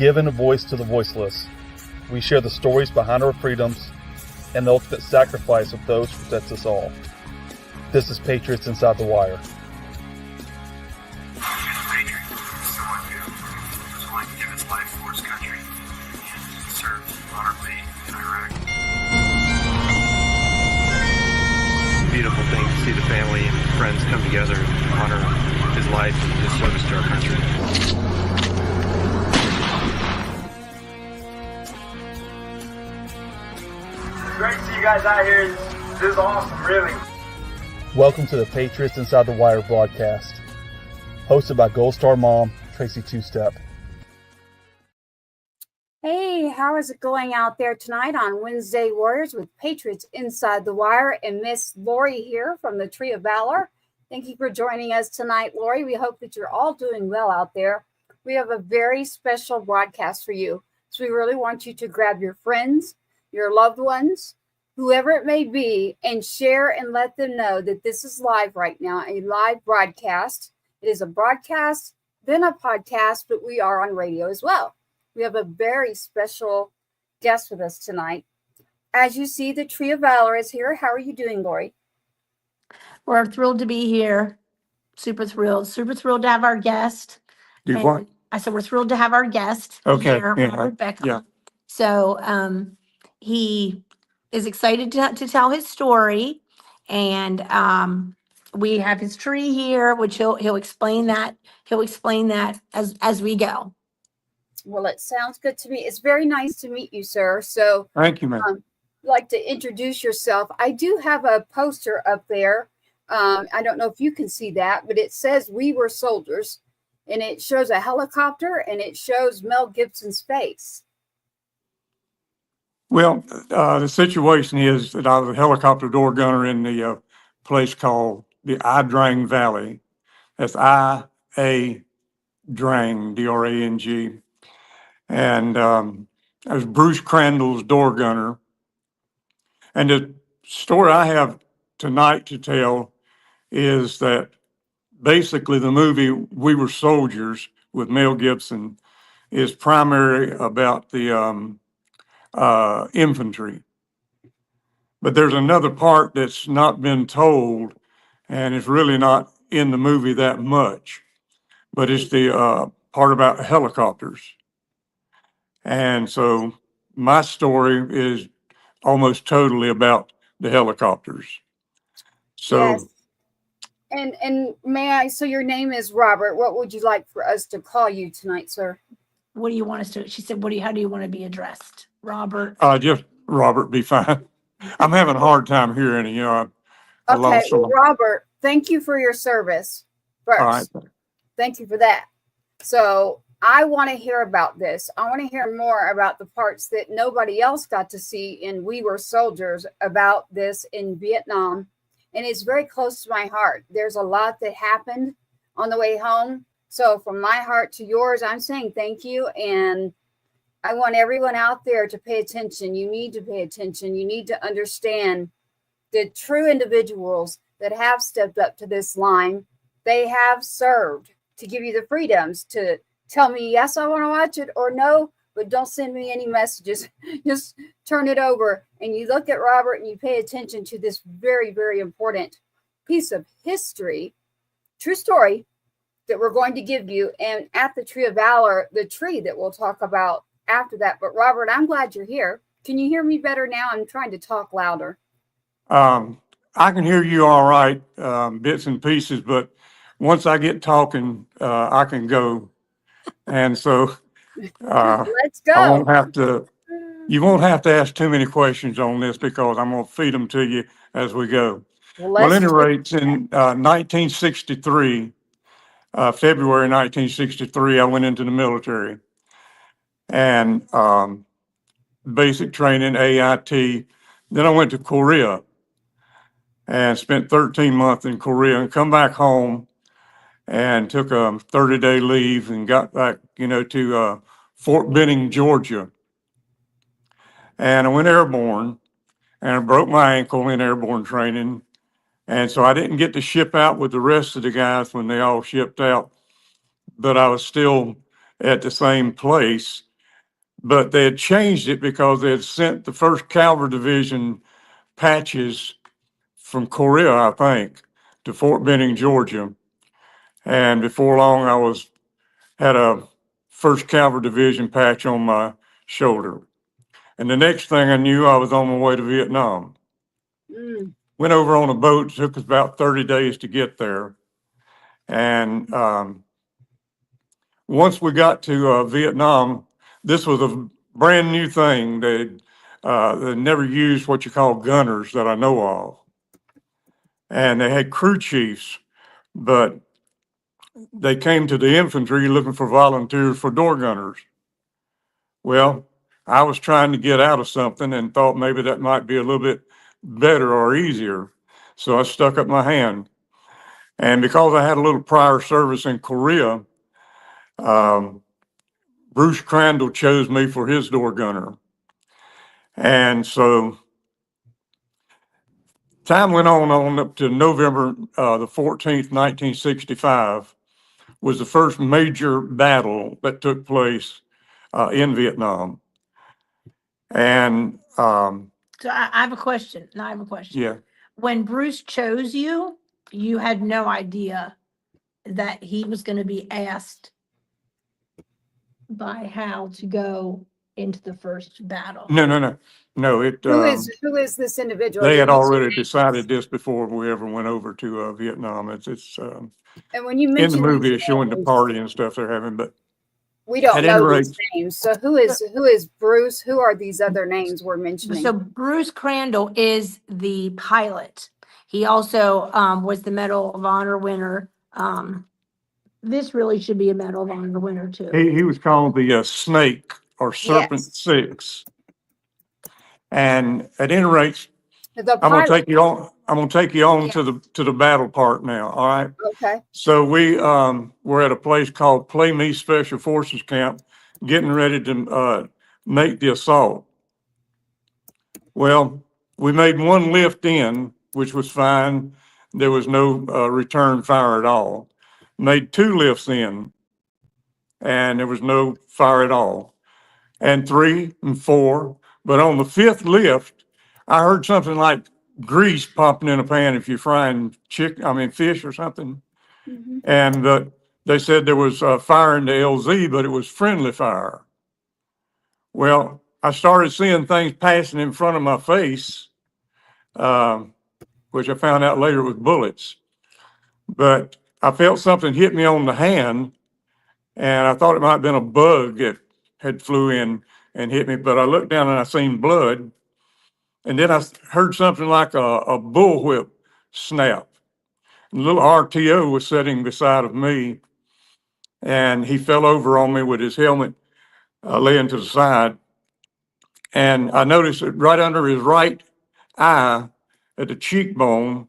given a voice to the voiceless. We share the stories behind our freedoms and the ultimate sacrifice of those who protect us all. This is Patriots Inside the Wire. Beautiful thing to see the family and friends come together and honor his life and his service to our country. It's great to see you guys out here. This is awesome, really. Welcome to the Patriots Inside the Wire broadcast, hosted by Gold Star mom, Tracy Two-Step. Hey, how is it going out there tonight on Wednesday Warriors with Patriots Inside the Wire and Miss Lori here from the Tree of Valor? Thank you for joining us tonight, Lori. We hope that you're all doing well out there. We have a very special broadcast for you. So we really want you to grab your friends, your loved ones, whoever it may be, and share and let them know that this is live right now, a live broadcast. It is a broadcast, then a podcast, but we are on radio as well. We have a very special guest with us tonight. As you see, the Tree of Valor is here. How are you doing, Lori? We're thrilled to be here. Super thrilled to have our guest. You what? I said we're thrilled to have our guest here, Robert Beckom. Yeah. So he is excited to tell his story, and we have his tree here, which he'll explain that. He'll explain that as we go. Well, it sounds good to me. It's very nice to meet you, sir. So Thank you, ma'am. Like to introduce yourself. I do have a poster up there. I don't know if you can see that, but it says "We Were Soldiers," and it shows a helicopter and it shows Mel Gibson's face. Well, the situation is that I was a helicopter door gunner in the place called the Drang Valley. That's I-A Drang, D-R-A-N-G. And I was Bruce Crandall's door gunner. And the story I have tonight to tell is that basically the movie We Were Soldiers with Mel Gibson is primarily about the infantry. But there's another part that's not been told, and it's really not in the movie that much, but it's the part about helicopters. And so my story is almost totally about the helicopters. So, yes. And may I, so your name is Robert. What would you like for us to call you tonight, sir? What do you want us to? She said, how do you want to be addressed? Robert? just Robert be fine. I'm having a hard time hearing you. Okay, well, Robert, thank you for your service first. All right. Thank you for that. So I want to hear about this. I want to hear more about the parts that nobody else got to see in We Were Soldiers about this in Vietnam. And it's very close to my heart. There's a lot that happened on the way home. So from my heart to yours, I'm saying thank you. And I want everyone out there to pay attention. You need to pay attention. You need to understand the true individuals that have stepped up to this line. They have served to give you the freedoms to tell me, yes, I want to watch it, or no, but don't send me any messages. Just turn it over. And you look at Robert and you pay attention to this very, very important piece of history, true story, that we're going to give you. And at the Tree of Valor, the tree that we'll talk about after that. But Robert, I'm glad you're here. Can you hear me better now? I'm trying to talk louder. I can hear you all right, bits and pieces, but once I get talking, I can go. And so let's go. You won't have to ask too many questions on this because I'm going to feed them to you as we go. Well, at any rate, in 1963, February 1963, I went into the military and basic training, AIT. Then I went to Korea and spent 13 months in Korea and come back home and took a 30-day leave and got back, to Fort Benning, Georgia. And I went airborne and I broke my ankle in airborne training. And so I didn't get to ship out with the rest of the guys when they all shipped out, but I was still at the same place but they had changed it because they had sent the First Cavalry Division patches from Korea, I think, to Fort Benning, Georgia. And before long, had a First Cavalry Division patch on my shoulder. And the next thing I knew, I was on my way to Vietnam. Went over on a boat. It took us about 30 days to get there. And once we got to Vietnam, this was a brand new thing. They never used what you call gunners that I know of. And they had crew chiefs, but they came to the infantry looking for volunteers for door gunners. Well, I was trying to get out of something and thought maybe that might be a little bit better or easier. So I stuck up my hand. And because I had a little prior service in Korea, Bruce Crandall chose me for his door gunner. And so time went on up to November the 14th, 1965, was the first major battle that took place in Vietnam. And So I have a question. No, I have a question. yeah, When Bruce chose you, you had no idea that he was going to be asked by Hal to go into the first battle. no. It Who is this individual? they had Did you say already names? decided this before we ever went over to Vietnam. It's And when you in the mention movie, these it's showing the names, party and stuff they're having, but we don't at any know rate, these names. So who is Bruce? Who are these other names we're mentioning? So Bruce Crandall is the pilot. He also was the Medal of Honor winner. This really should be a Medal of Honor winner too. he was called the Snake or Serpent Yes. 6. And at any rate, The I'm gonna pilot. take you on. I'm gonna take you on Yeah. to the battle part now. All right. Okay. So we were at a place called Play Me Special Forces Camp, getting ready to make the assault. Well, we made one lift in, which was fine. There was no return fire at all. Made two lifts in, and there was no fire at all. And 3 and 4, but on the 5th lift, I heard something like grease popping in a pan if you're frying fish or something. Mhm. And they said there was fire in the LZ, but it was friendly fire. Well, I started seeing things passing in front of my face, which I found out later was bullets. But I felt something hit me on the hand, and I thought it might have been a bug that had flew in and hit me. But I looked down and I seen blood, and then I heard something like a bullwhip snap. A little RTO was sitting beside of me, and he fell over on me with his helmet laying to the side. And I noticed that right under his right eye at the cheekbone,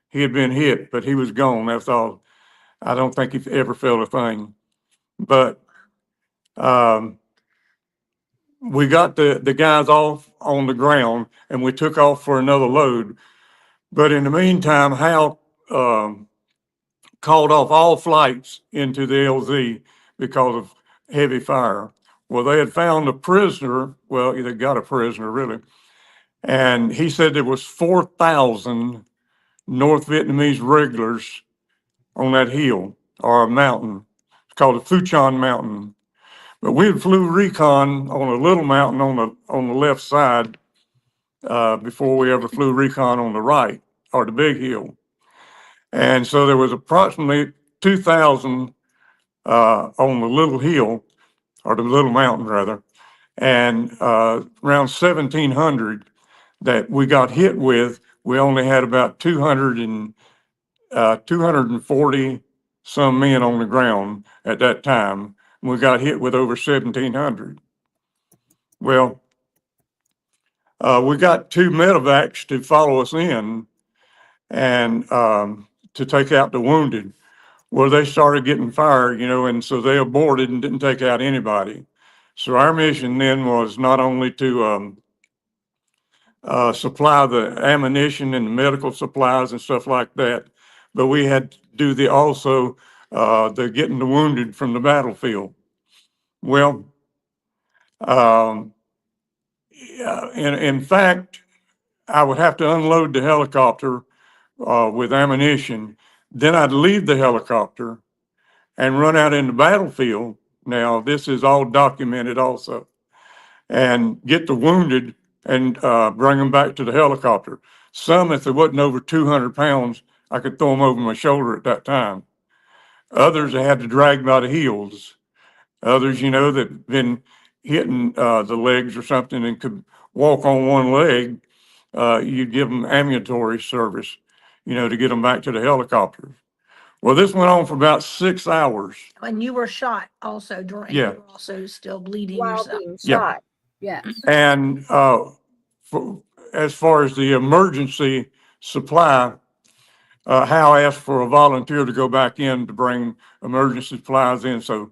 he had been hit, but he was gone. That's all. I don't think he ever felt a thing. But we got the guys off on the ground, and we took off for another load. But in the meantime, Hal called off all flights into the LZ because of heavy fire. Well, they had found a prisoner. Well, they got a prisoner, really. And he said there was 4,000 North Vietnamese regulars on that hill or a mountain. It's called the Phu Chon Mountain. But we had flew recon on a little mountain on the left side before we ever flew recon on the right or the big hill. And so there was approximately 2,000 on the little hill, or the little mountain rather, and around 1,700 that we got hit with. We only had about 240 some men on the ground at that time. We got hit with over 1,700. Well, we got 2 medevacs to follow us in and to take out the wounded. Well, they started getting fired, and so they aborted and didn't take out anybody. So our mission then was not only to supply the ammunition and the medical supplies and stuff like that, but we had to do the getting the wounded from the battlefield. Well, Um, yeah, in fact, I would have to unload the helicopter with ammunition. Then I'd leave the helicopter and run out in the battlefield. Now, this is all documented also, and get the wounded and bring them back to the helicopter. Some, if they wasn't over 200 pounds, I could throw them over my shoulder at that time. Others, I had to drag by the heels. Others, that been hitting the legs or something and could walk on one leg, you'd give them ambulatory service, to get them back to the helicopter. Well, this went on for about 6 hours. And you were shot also during, Yeah. you were also still bleeding While yourself. being Yeah. shot. Yes. And as far as the emergency supply, Hal asked for a volunteer to go back in to bring emergency supplies in. So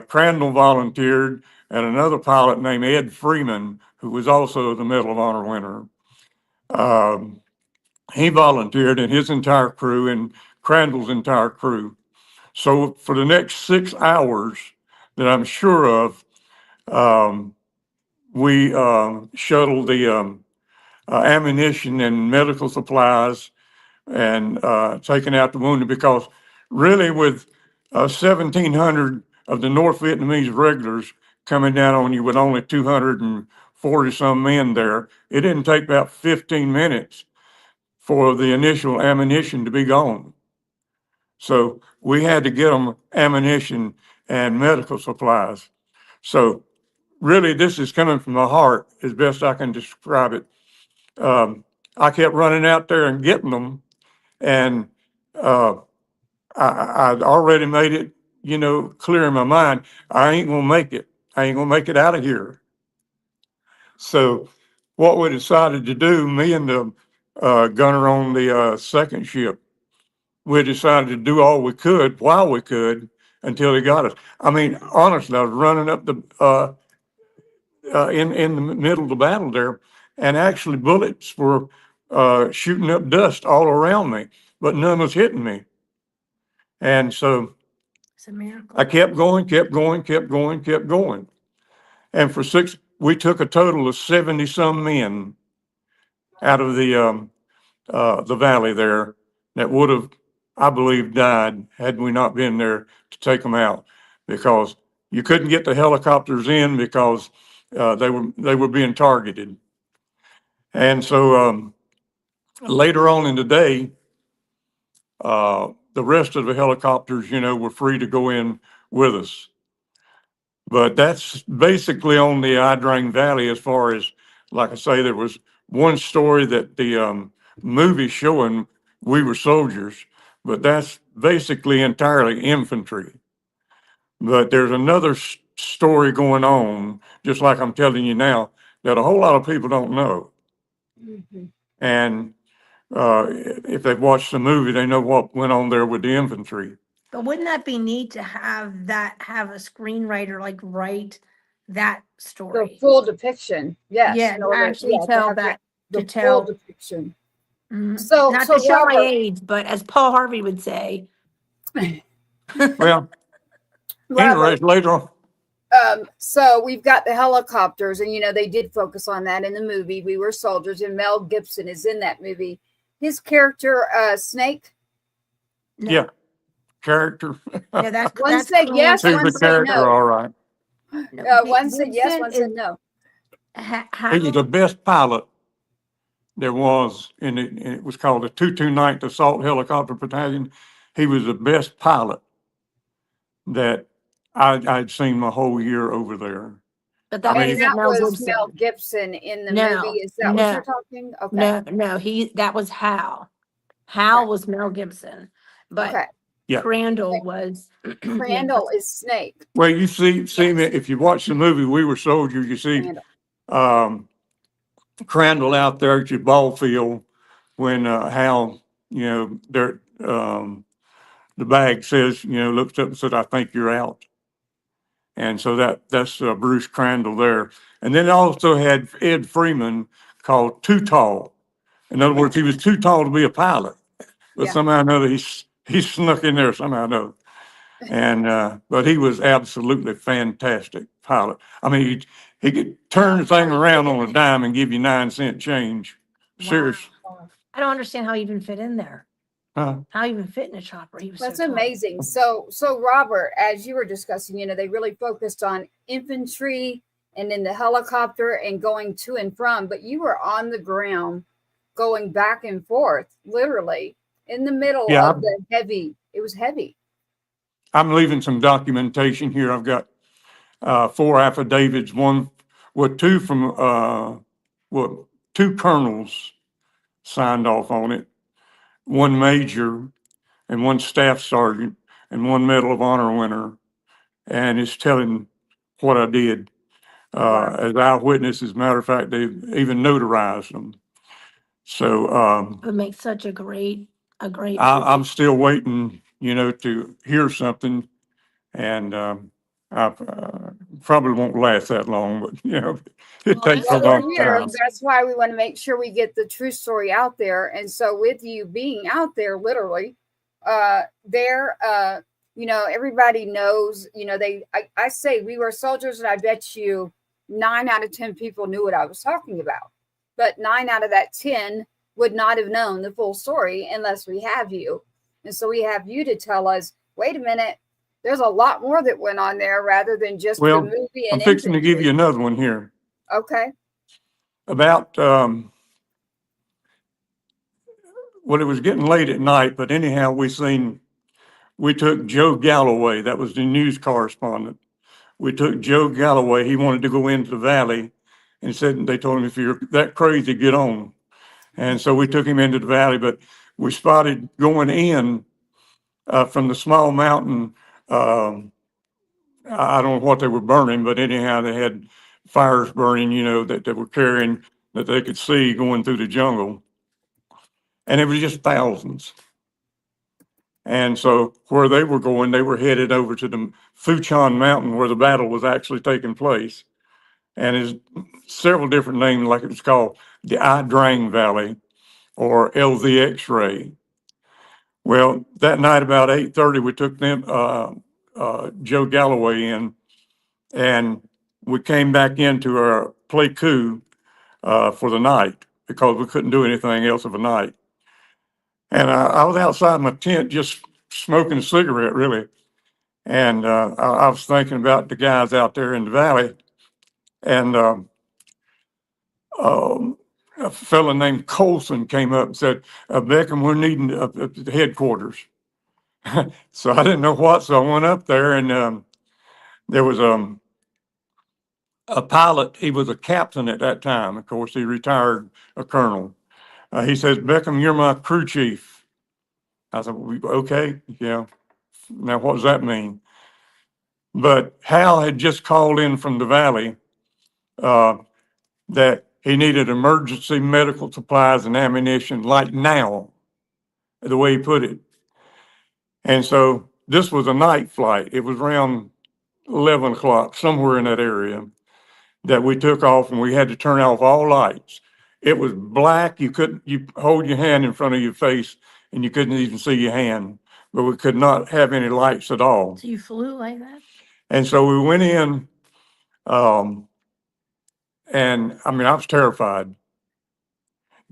Crandall volunteered, and another pilot named Ed Freeman, who was also the Medal of Honor winner, he volunteered, and his entire crew and Crandall's entire crew. So for the next 6 hours that I'm sure of, we shuttled the ammunition and medical supplies and taking out the wounded, because really with 1,700 of the North Vietnamese regulars coming down on you with only 240 some men there, it didn't take about 15 minutes for the initial ammunition to be gone. So we had to get them ammunition and medical supplies. So really, this is coming from the heart as best I can describe it. I kept running out there and getting them, and I'd already made it, clear in my mind, I ain't gonna make it. I ain't gonna make it out of here. So what we decided to do, me and the gunner on the second ship, we decided to do all we could while we could until he got us. I mean, honestly, I was running up the in the middle of the battle there, and actually bullets were shooting up dust all around me, but none was hitting me. And so It's a miracle. I kept going. And we took a total of 70 some men out of the valley there that would have, I believe, died had we not been there to take them out, because you couldn't get the helicopters in because they were being targeted. And so later on in the day, the rest of the helicopters, were free to go in with us. But that's basically on the Drang Valley. As far as, like I say, there was one story that the movie showing we were soldiers, but that's basically entirely infantry. But there's another story going on, just like I'm telling you now, that a whole lot of people don't know. Mm-hmm. And if they've watched the movie, they know what went on there with the infantry. But wouldn't that be neat to have a screenwriter like write that The story? full depiction. Yes. Yeah, in order- actually to tell have that, the to tell. full depiction. Mhm. So, Not so to show my Robert, age, but as Paul Harvey would say. Well, anyways, later on. So we've got the helicopters, and they did focus on that in the movie. We Were Soldiers, and Mel Gibson is in that movie. His character, Snake. No. Yeah, character. Yeah, that's One said yes, He's one the said character, no. all right. One said yes, one said no. He was the best pilot there was it was called the 229th Assault Helicopter Battalion. He was the best pilot that I'd seen my whole year over there. But that I mean, isn't That Mel was Gibson. Mel Gibson in the No, movie. Is that what no. you're talking? Okay. No, that was Hal. Hal Okay. was Mel Gibson, but Okay. Yeah. Crandall was. Crandall is Snake. Well, you see me, if you watch the movie We Were Soldiers, you see Crandall. Crandall out there at your ball field when Hal, there the bag says, looks up and said, "I think you're out." And so that's Bruce Crandall there. And then it also had Ed Freeman, called Too Tall. In other words, he was too tall to be a pilot, but Yeah. somehow or another he snuck in there somehow or another. And but he was absolutely fantastic pilot. I mean, he could turn the thing around on a dime and give you 9-cent change. Serious. I don't understand how he even fit in there. Huh? How he even fit in a chopper. He was That's so tall. amazing. So Robert, as you were discussing, they really focused on infantry and in the helicopter and going to and from, but you were on the ground going back and forth, literally in the middle of the heavy. It was heavy. I'm leaving some documentation here. I've got 4 affidavits, one with 2 from two colonels signed off on it, 1 major and 1 staff sergeant and 1 Medal of Honor winner. And it's telling what I did as eyewitness. As a matter of fact, they even notarized them. So It makes such a great. I'm still waiting, to hear something, and I probably won't last that long, but it takes a long time. That's why we want to make sure we get the true story out there. And so with you being out there, literally, everybody knows, I say we were soldiers, and I bet you 9 out of 10 people knew what I was talking about. But 9 out of that 10 would not have known the full story unless we have you. And so we have you to tell us, wait a minute, there's a lot more that went on there rather than just the movie. And I'm fixing to give you another one here. Okay. About, it was getting late at night, but anyhow, we took Joe Galloway. That was the news correspondent. We took Joe Galloway. He wanted to go into the valley and they told him, if you're that crazy, get on. And so we took him into the valley, but we spotted going in from the small mountain. I don't know what they were burning, but anyhow, they had fires burning, that they were carrying that they could see going through the jungle. And it was just thousands. And so where they were going, they were headed over to the Fuchan Mountain where the battle was actually taking place. And it's several different names, like it was called the Drang Valley or LV X-ray. Well, that night about 8:30, we took them, Joe Galloway in, and we came back into our play coup for the night because we couldn't do anything else of a night. And I was outside my tent just smoking a cigarette, really. And I was thinking about the guys out there in the valley. And a fellow named Colson came up and said, Beckom, we're needing the headquarters. So I didn't know what, so I went up there, and there was a pilot. He was a captain at that time. Of course, he retired a colonel. He says, Beckom, you're my crew chief. I said, okay, yeah. Now, what does that mean? But Hal had just called in from the valley that he needed emergency medical supplies and ammunition like now, the way he put it. And so this was a night flight. It was around 11 o'clock, somewhere in that area, that we took off, and we had to turn off all lights. It was black. You hold your hand in front of your face and you couldn't even see your hand, but we could not have any lights at all. So you flew like that? And so we went in, and I mean, I was terrified.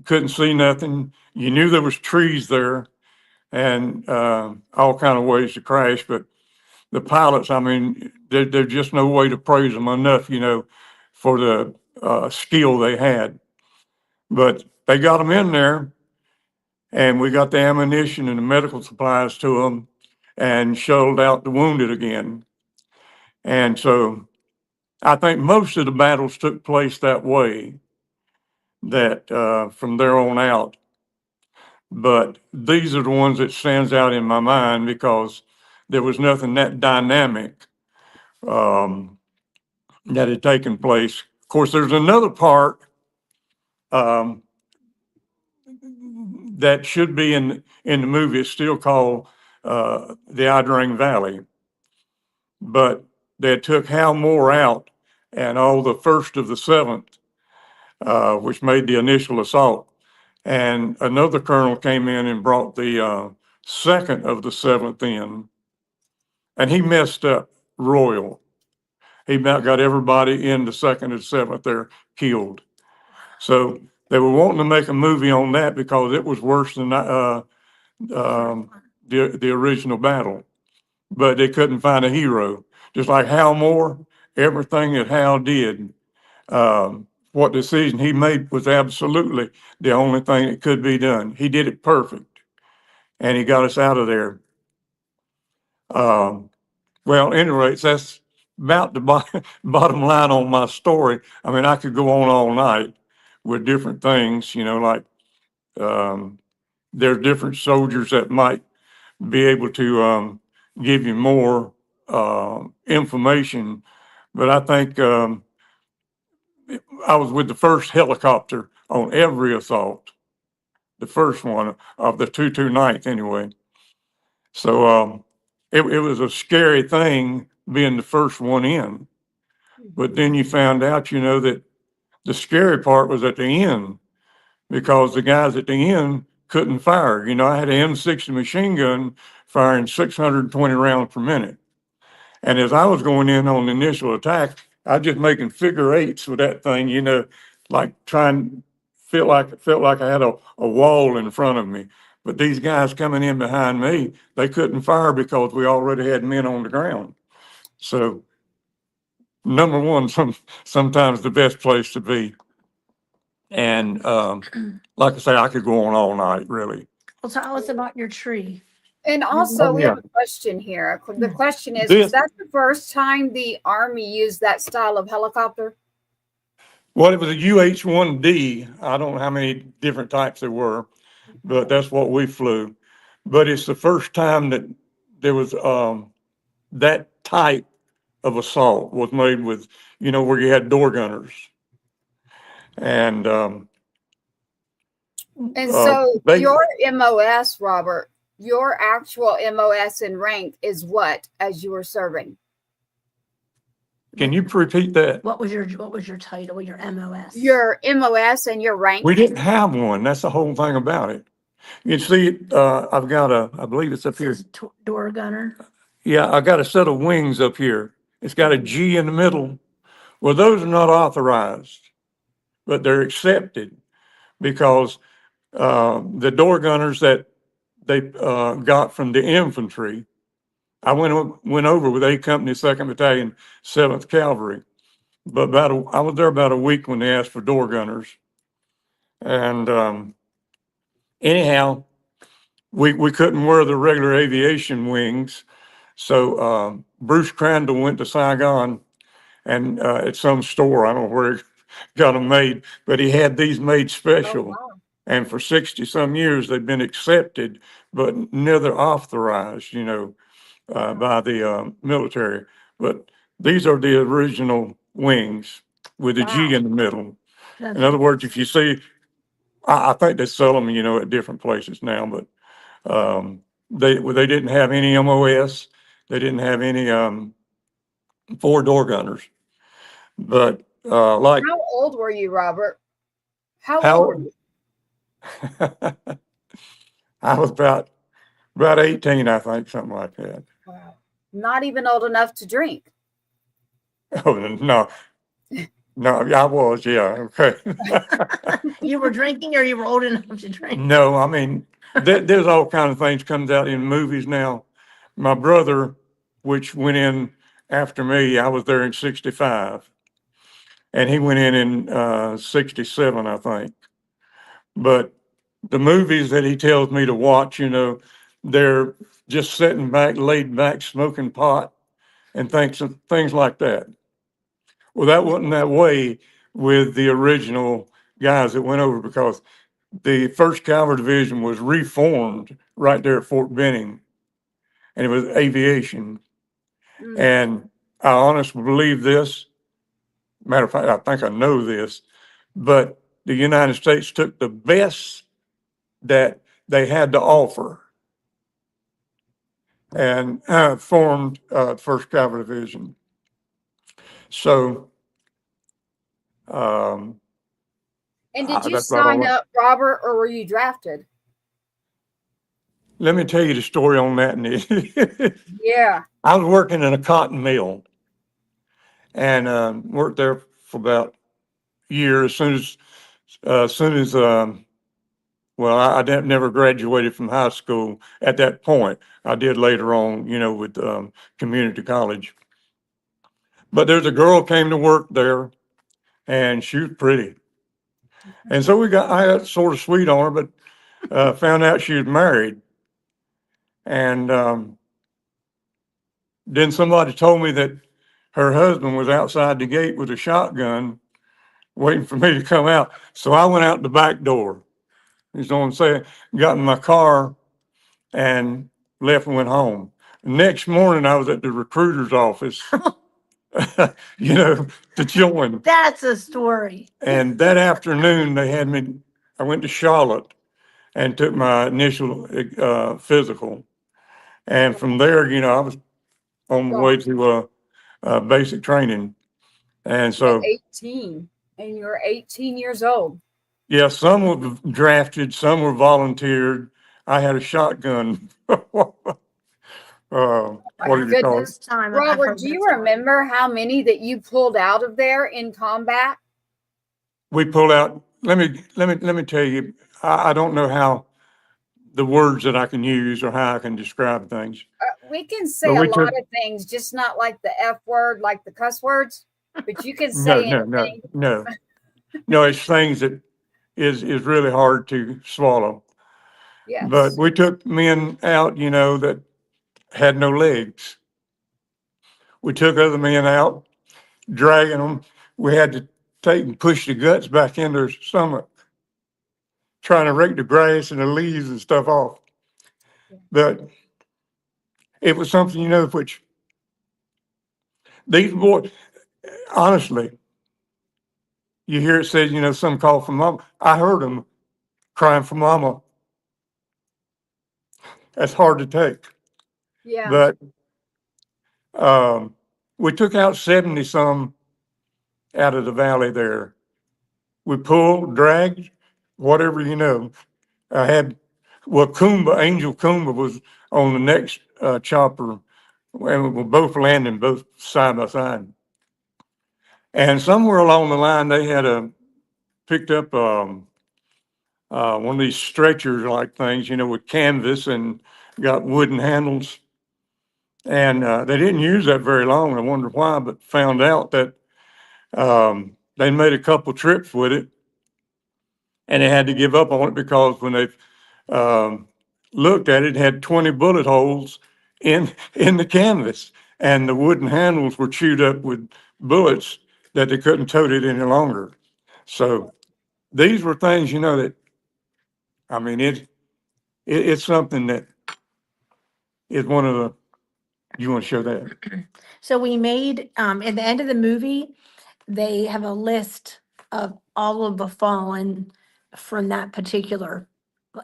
Couldn't see nothing. You knew there was trees there and all kind of ways to crash, but the pilots, I mean, there's just no way to praise them enough, for the skill they had. But they got them in there, and we got the ammunition and the medical supplies to them and shuttled out the wounded again. And so I think most of the battles took place that way, that from there on out. But these are the ones that stands out in my mind because there was nothing that dynamic that had taken place. Of course, there's another part that should be in the movie. It's still called the Drang Valley, but they took Hal Moore out and all the 1st of the 7th, which made the initial assault. And another colonel came in and brought the 2nd of the 7th in, and he messed up royal. he about got everybody in the 2nd and 7th there killed. So they were wanting to make a movie on that because it was worse than the original battle, but they couldn't find a hero. Just like Hal Moore, everything that Hal did, what decision he made was absolutely the only thing that could be done. He did it perfect, and he got us out of there. Well, anyways, that's about the bottom line on my story. I mean, I could go on all night with different things, like there's different soldiers that might be able to give you more information. But I think I was with the first helicopter on every assault, the first one of the 229th anyway. So it was a scary thing being the first one in. But then you found out, that the scary part was at the end, because the guys at the end couldn't fire. I had an M60 machine gun firing 620 rounds per minute. And as I was going in on the initial attack, I was just making figure eights with that thing, like felt like I had a wall in front of me. But these guys coming in behind me, they couldn't fire because we already had men on the ground. So number one, sometimes the best place to be. And like I say, I could go on all night, really. Well, tell us about your tree. And also, we yeah. have a question here. The question is This- that the first time the Army used that style of helicopter? Well, it was a UH-1D. I don't know how many different types there were, but that's what we flew. But it's the first time that there was that type of assault was made with, where you had door gunners. And so they- your MOS, Robert, your actual MOS and rank is what as you were serving? Can you repeat that? What was your title, your MOS? Your MOS and your rank? We didn't have one. That's the whole thing about it. You see, I've got I believe it's up here. Door gunner. Yeah, I got a set of wings up here. It's got a G in the middle. Well, those are not authorized, but they're accepted because the door gunners that they got from the infantry, I went over with A Company, 2nd Battalion, 7th Cavalry. But I was there about a week when they asked for door gunners. And anyhow, we couldn't wear the regular aviation wings. So Bruce Crandall went to Saigon and at some store, I don't know where he got them made, but he had these made special. Oh, wow. And for 60 some years, they've been accepted, but never authorized, by the military. But these are the original wings with the G in the middle. In other words, if you see, I think they sell them, at different places now, but they didn't have any MOS. They didn't have any 4-door gunners. But like, How old were you, Robert? How How- old were you? I was about 18, I think, something like that. Wow. Not even old enough to drink. Oh, no. No, I was, yeah, okay. You were drinking, or you were old enough to drink? No, I mean, there's all kind of things comes out in movies now. My brother, which went in after me, I was there in 65. And he went in 67, I think. But the movies that he tells me to watch, they're just sitting back, laid back, smoking pot and things like that. Well, that wasn't that way with the original guys that went over, because the 1st Cavalry Division was reformed right there at Fort Benning, and it was aviation. And I honestly believe this. Matter of fact, I think I know this, but the United States took the best that they had to offer and formed 1st Cavalry Division. So, And did you that's about all sign up, Robert, or were you drafted? let me tell you the story on that. Yeah. I was working in a cotton mill, and worked there for about a year. As soon as well, I never graduated from high school at that point. I did later on, with community college. But there's a girl came to work there, and she was pretty. And so I got sort of sweet on her, but found out she was married. And then somebody told me that her husband was outside the gate with a shotgun waiting for me to come out. So I went out the back door. You know what I'm saying? Got in my car and left and went home. Next morning, I was at the recruiter's office, to join. That's a story. And that afternoon, I went to Charlotte and took my initial physical. And from there, I was on my way to basic training. And so, 18, and you're 18 years old. yeah, some were drafted, some were volunteered. I had a shotgun. What do you call it? Goodness. Time Robert, do you remember how many that you pulled out of there in combat? We pulled out. Let me tell you. I don't know how the words that I can use or how I can describe things. We can say But a we lot took- of things, just not like the F word, like the cuss words. But you can No, say no, anything. no. It's things that is really hard to swallow. Yes. But we took men out, that had no legs. We took other men out, dragging them. We had to take and push the guts back into their stomach, trying to rake the grass and the leaves and stuff off. But it was something, which these boys, honestly, you hear it said, some call for mama. I heard them crying for mama. That's hard to take. Yeah. But we took out 70 some out of the valley there. We pulled, dragged, whatever, I had, Angel Kumba was on the next chopper, and we were both landing both side by side. And somewhere along the line, they had picked up one of these stretchers like things, with canvas and got wooden handles. And they didn't use that very long. I wondered why, but found out that they made a couple trips with it, and they had to give up on it because when they looked at it, it had 20 bullet holes in the canvas, and the wooden handles were chewed up with bullets that they couldn't tote it any longer. So these were things, that, I mean, it's something that is one of the, you want to show that? So we made, at the end of the movie, they have a list of all of the fallen from that particular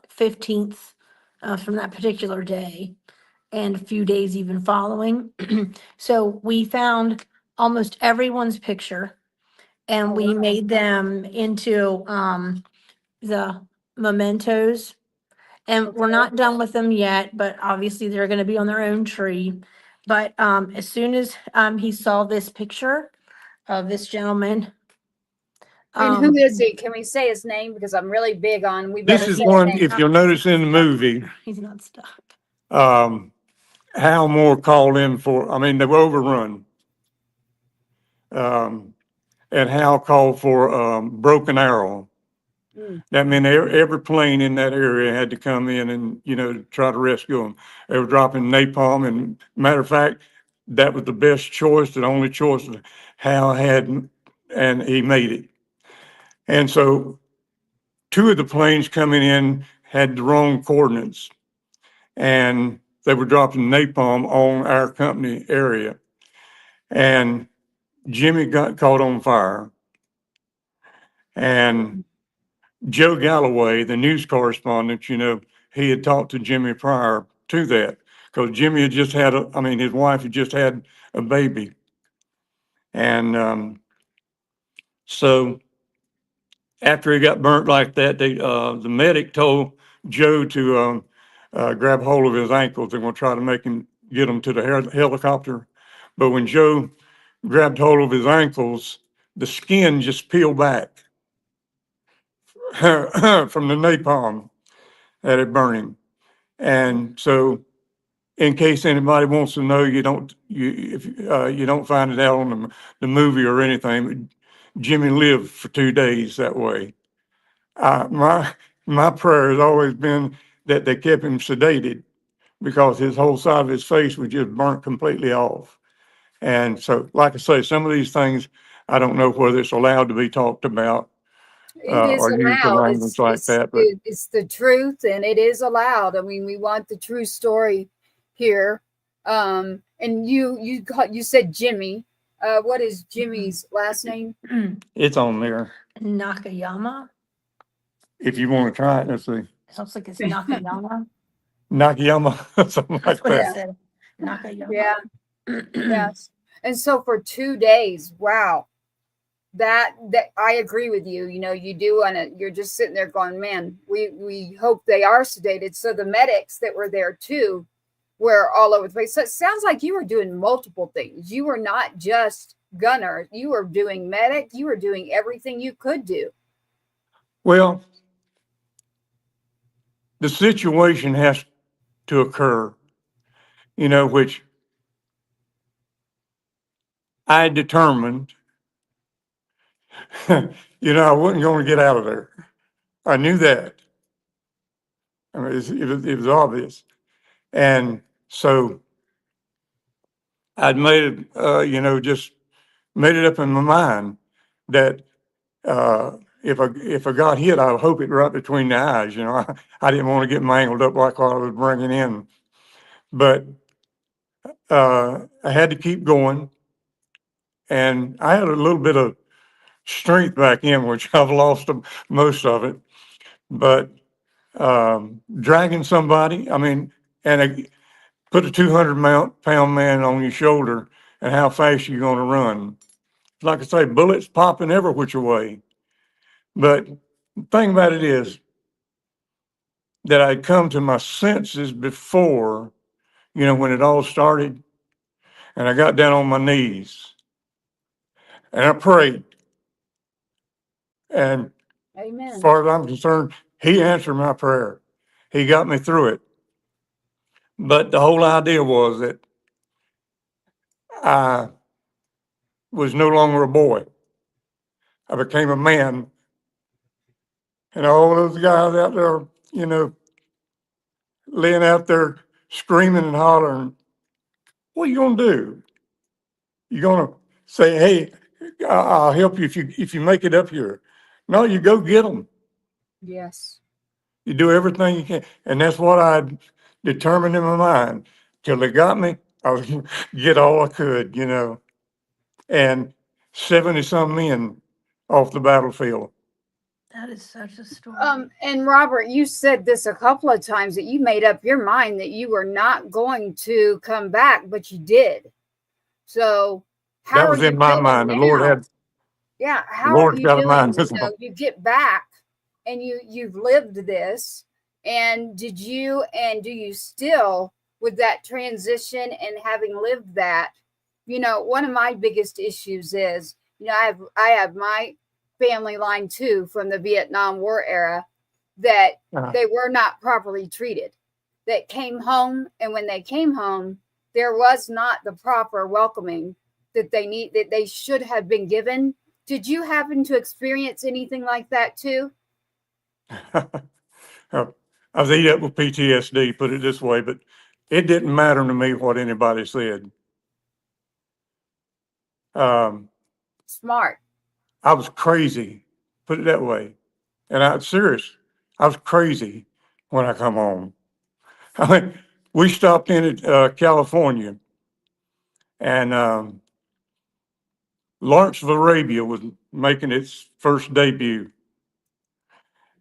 15th, from that particular day, and a few days even following. So we found almost everyone's picture, and we made them into the mementos. And we're not done with them yet, but obviously they're gonna be on their own tree. But as soon as he saw this picture of this gentleman. And who is he? Can we say his name? Because I'm really big on, we This better is say one, his name. if you'll notice in the movie, He's not stuck. Hal Moore called in they were overrun. And Hal called for Broken Arrow. That meant every plane in that area had to come in and, try to rescue them. They were dropping napalm, and matter of fact, that was the best choice, the only choice that Hal had, and he made it. And so 2 of the planes coming in had the wrong coordinates, and they were dropping napalm on our company area. And Jimmy got caught on fire. And Joe Galloway, the news correspondent, he had talked to Jimmy prior to that, because Jimmy had just had his wife had just had a baby. And so after he got burnt like that, the medic told Joe to grab hold of his ankles. They're going to try to get him to the helicopter. But when Joe grabbed hold of his ankles, the skin just peeled back from the napalm that had burned him. And so, in case anybody wants to know, you don't find it out on the movie or anything. Jimmy lived for 2 days that way. My prayer has always been that they kept him sedated because his whole side of his face was just burnt completely off. And so, like I say, some of these things I don't know whether it's allowed to be talked about It is or use the allowed. language like that. But It's the truth, and it is allowed. I mean, we want the true story here. And you said Jimmy. What is Jimmy's last name? it's on there. Nakayama. If you want to try it, let's see. Sounds like it's Nakayama. Nakayama, something That's like what it that. said. Nakayama. Yeah. Yes. And so for 2 days, wow. That I agree with you. You know, you do, and you're just sitting there going, man, we hope they are sedated. So the medics that were there too were all over the place. So it sounds like you were doing multiple things. You were not just gunner. You were doing medic. You were doing everything you could do. Well, the situation has to occur, which I determined, I wasn't going to get out of there. I knew that. I mean, it was obvious. And so I'd made it, just made it up in my mind that if I got hit, I would hope it right between the eyes. I didn't want to get mangled up like what I was bringing in. But I had to keep going. And I had a little bit of strength back in, which I've lost most of it. But dragging somebody, and put a 200-pound man on your shoulder, and how fast you're going to run. Like I say, bullets popping every which way. But the thing about it is that I'd come to my senses before, when it all started, and I got down on my knees and I prayed. And Amen. as far as I'm concerned, he answered my prayer. He got me through it. But the whole idea was that I was no longer a boy. I became a man. And all those guys out there, laying out there screaming and hollering, what are you going to do? You're going to say, hey, I'll help you if you make it up here. No, you go get them. Yes. You do everything you can. And that's what I determined in my mind. Till they got me, I was going to get all I could, And 70-some men off the battlefield. That is such a story. And Robert, you said this a couple of times that you made up your mind that you were not going to come back, but you did. So how that was in my mind. Now? The Lord had. Yeah, how the Lord are you got a doing? mind as well. You get back, and you've lived this. And do you still, with that transition and having lived that? One of my biggest issues is, I have my family line too from the Vietnam War era that they were not properly treated, that came home, and when they came home, there was not the proper welcoming that they should have been given. Did you happen to experience anything like that too? I was eat up with PTSD, put it this way, but it didn't matter to me what anybody said. Smart. I was crazy, put it that way. And I'm serious. I was crazy when I come home. We stopped in at California, and Lawrence of Arabia was making its first debut.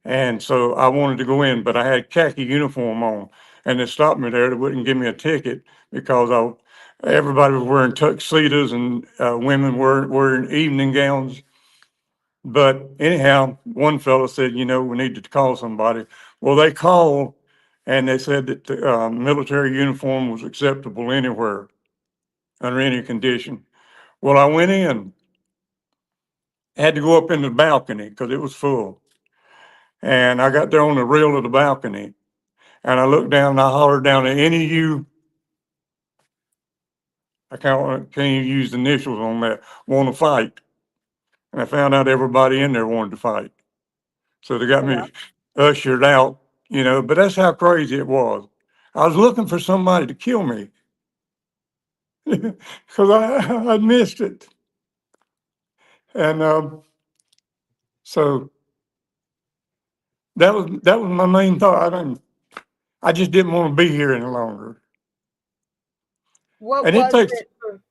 And so I wanted to go in, but I had khaki uniform on, and they stopped me there. They wouldn't give me a ticket because everybody was wearing tuxedos and women were wearing evening gowns. But anyhow, one fellow said, we need to call somebody. Well, they called, and they said that the military uniform was acceptable anywhere under any condition. Well, I went in, had to go up in the balcony because it was full. And I got there on the rail of the balcony, and I looked down and I hollered down at any of you, I can't even use the initials on that, want to fight. And I found out everybody in there wanted to fight. So they got me ushered out, but that's how crazy it was. I was looking for somebody to kill me because I missed it. And so that was my main thought. I just didn't want to be here any longer. What And it was takes, it for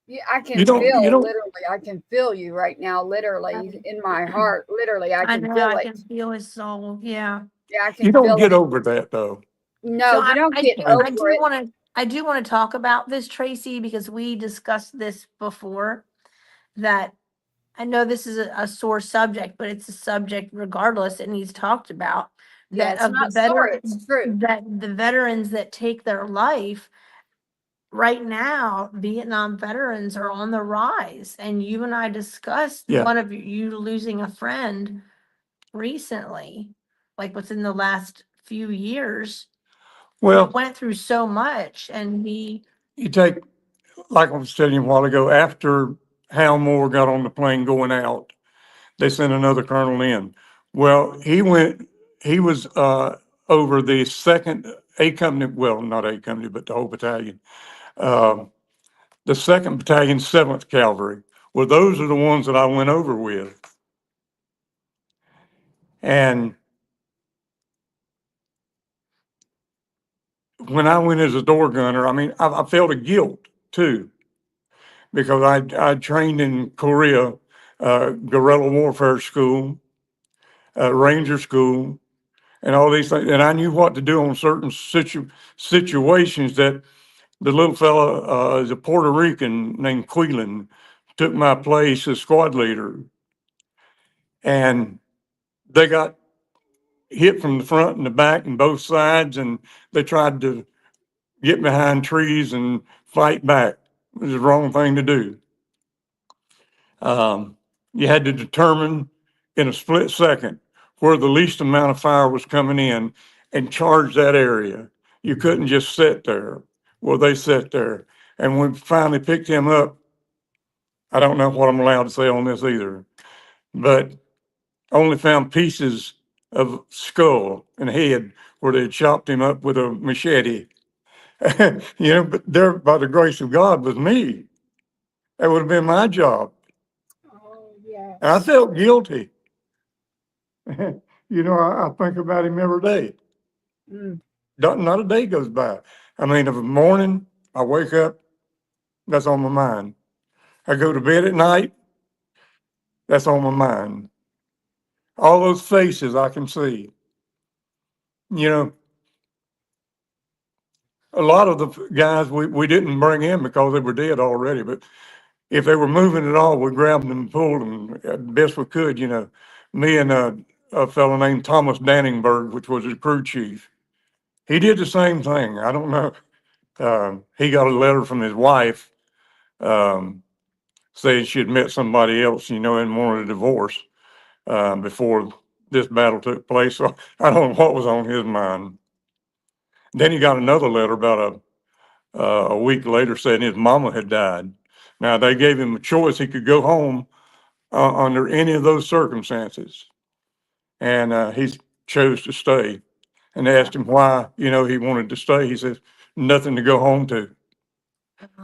you? I can you feel don't, literally, I can feel you right now, literally in my heart. Literally, I can feel I it. can feel his soul. Yeah. Yeah, I you can don't feel get it. over that though. No, So you don't get I- over it. I do want to talk about this, Tracy, because we discussed this before, that I know this is a sore subject, but it's a subject regardless it needs talked about. Yeah, That it's of the not sore, it's veterans, true. that the veterans that take their life right now, Vietnam veterans are on the rise. And you and I discussed Yeah. one of you losing a friend recently, like within the last few years. Well, Went through so much, and he, you take, like I was telling you a while ago, after Hal Moore got on the plane going out, they sent another colonel in. Well, he was over the second A company, well, not A company, but the whole battalion. The 2nd Battalion, 7th Cavalry. Well, those are the ones that I went over with. And when I went as a door gunner, I mean, I felt a guilt too, because I trained in Korea, guerrilla warfare school, ranger school, and all these things. And I knew what to do on certain situations that the little fella is a Puerto Rican named Quelan, took my place as squad leader. And they got hit from the front and the back and both sides, and they tried to get behind trees and fight back. It was the wrong thing to do. You had to determine in a split second where the least amount of fire was coming in and charge that area. You couldn't just sit there. Well, they sat there. And when we finally picked him up, I don't know what I'm allowed to say on this either, but only found pieces of skull and head where they had chopped him up with a machete. But there, by the grace of God, was me. That would have been my job. Oh, And I yes. felt guilty. I think about him every day. Mm. Not a day goes by. I mean, of a morning, I wake up, that's on my mind. I go to bed at night, that's on my mind. All those faces I can see. A lot of the guys we didn't bring in because they were dead already, but if they were moving at all, we grabbed them and pulled them best we could. Me and a fellow named Thomas Danningberg, which was his crew chief, he did the same thing. I don't know. He got a letter from his wife saying she had met somebody else, and wanted a divorce before this battle took place. So I don't know what was on his mind. Then he got another letter about a week later saying his mama had died. Now they gave him a choice; he could go home under any of those circumstances, and he chose to stay. And they asked him why, he wanted to stay. He says, "Nothing to go home to."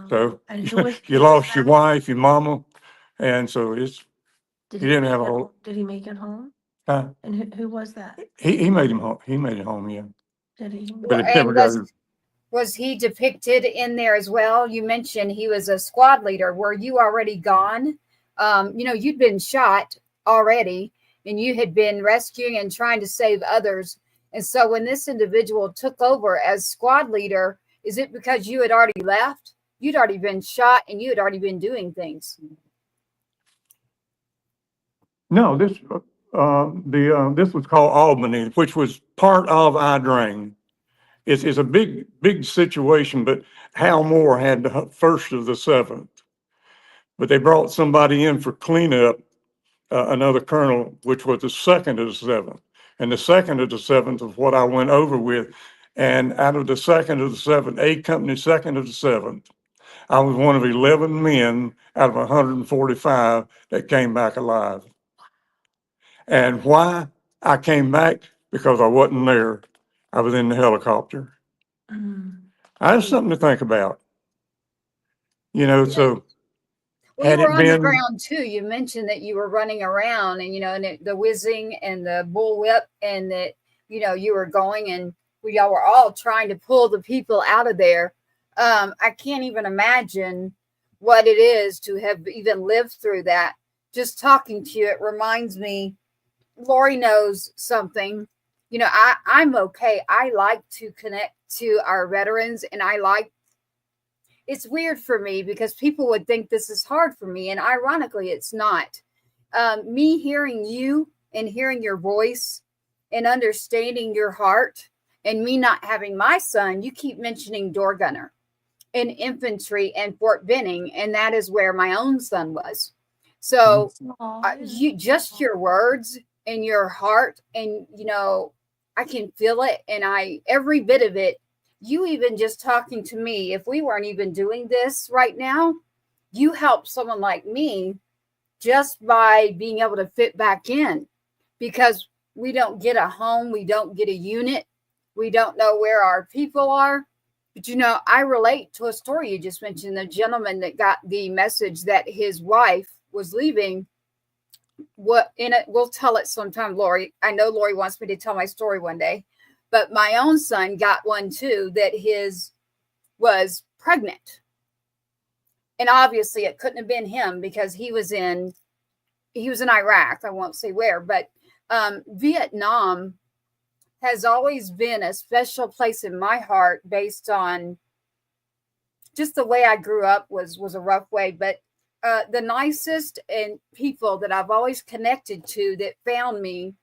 So and who was, you lost your wife, your mama, and so did he didn't make have a it- whole. Did he make it home? Uh, And who was that? he made him home. He made it home, yeah. Did he? But it And never got. was he depicted in there as well? You mentioned he was a squad leader. Were you already gone? You'd been shot already, and you had been rescuing and trying to save others. And so when this individual took over as squad leader, is it because you had already left? You'd already been shot and you had already been doing things. No, this was called Albany, which was part of Drang. It's a big situation, but Hal Moore had the first of the 7th. but they brought somebody in for cleanup, another colonel, which was the second of the seventh. And the second of the seventh is what I went over with. And out of the second of the seventh, A Company second of the seventh, I was one of 11 men out of 145 that came back alive. And why I came back? Because I wasn't there. I was in the helicopter. That's something to think about. You know, so Well, you had were it on the been, ground too. You mentioned that you were running around and, and the whizzing and the bullwhip and that, you were going and y'all were all trying to pull the people out of there. I can't even imagine what it is to have even lived through that. Just talking to you, it reminds me, Lori knows something. I'm okay. I like to connect to our veterans, and it's weird for me because people would think this is hard for me. And ironically, it's not. Me hearing you and hearing your voice and understanding your heart, and me not having my son, you keep mentioning door gunner and infantry and Fort Benning, and that is where my own son was. So you just your words and your heart, and I can feel it, and every bit of it. You even just talking to me, if we weren't even doing this right now, you help someone like me just by being able to fit back in, because we don't get a home, we don't get a unit, we don't know where our people are. But I relate to a story you just mentioned, the gentleman that got the message that his wife was leaving. What in it? We'll tell it sometime, Lori. I know Lori wants me to tell my story one day, but my own son got one too, that his was pregnant. And obviously it couldn't have been him because he was in Iraq. I won't say where, but Vietnam has always been a special place in my heart based on just the way I grew up was a rough way, but the nicest and people that I've always connected to that found me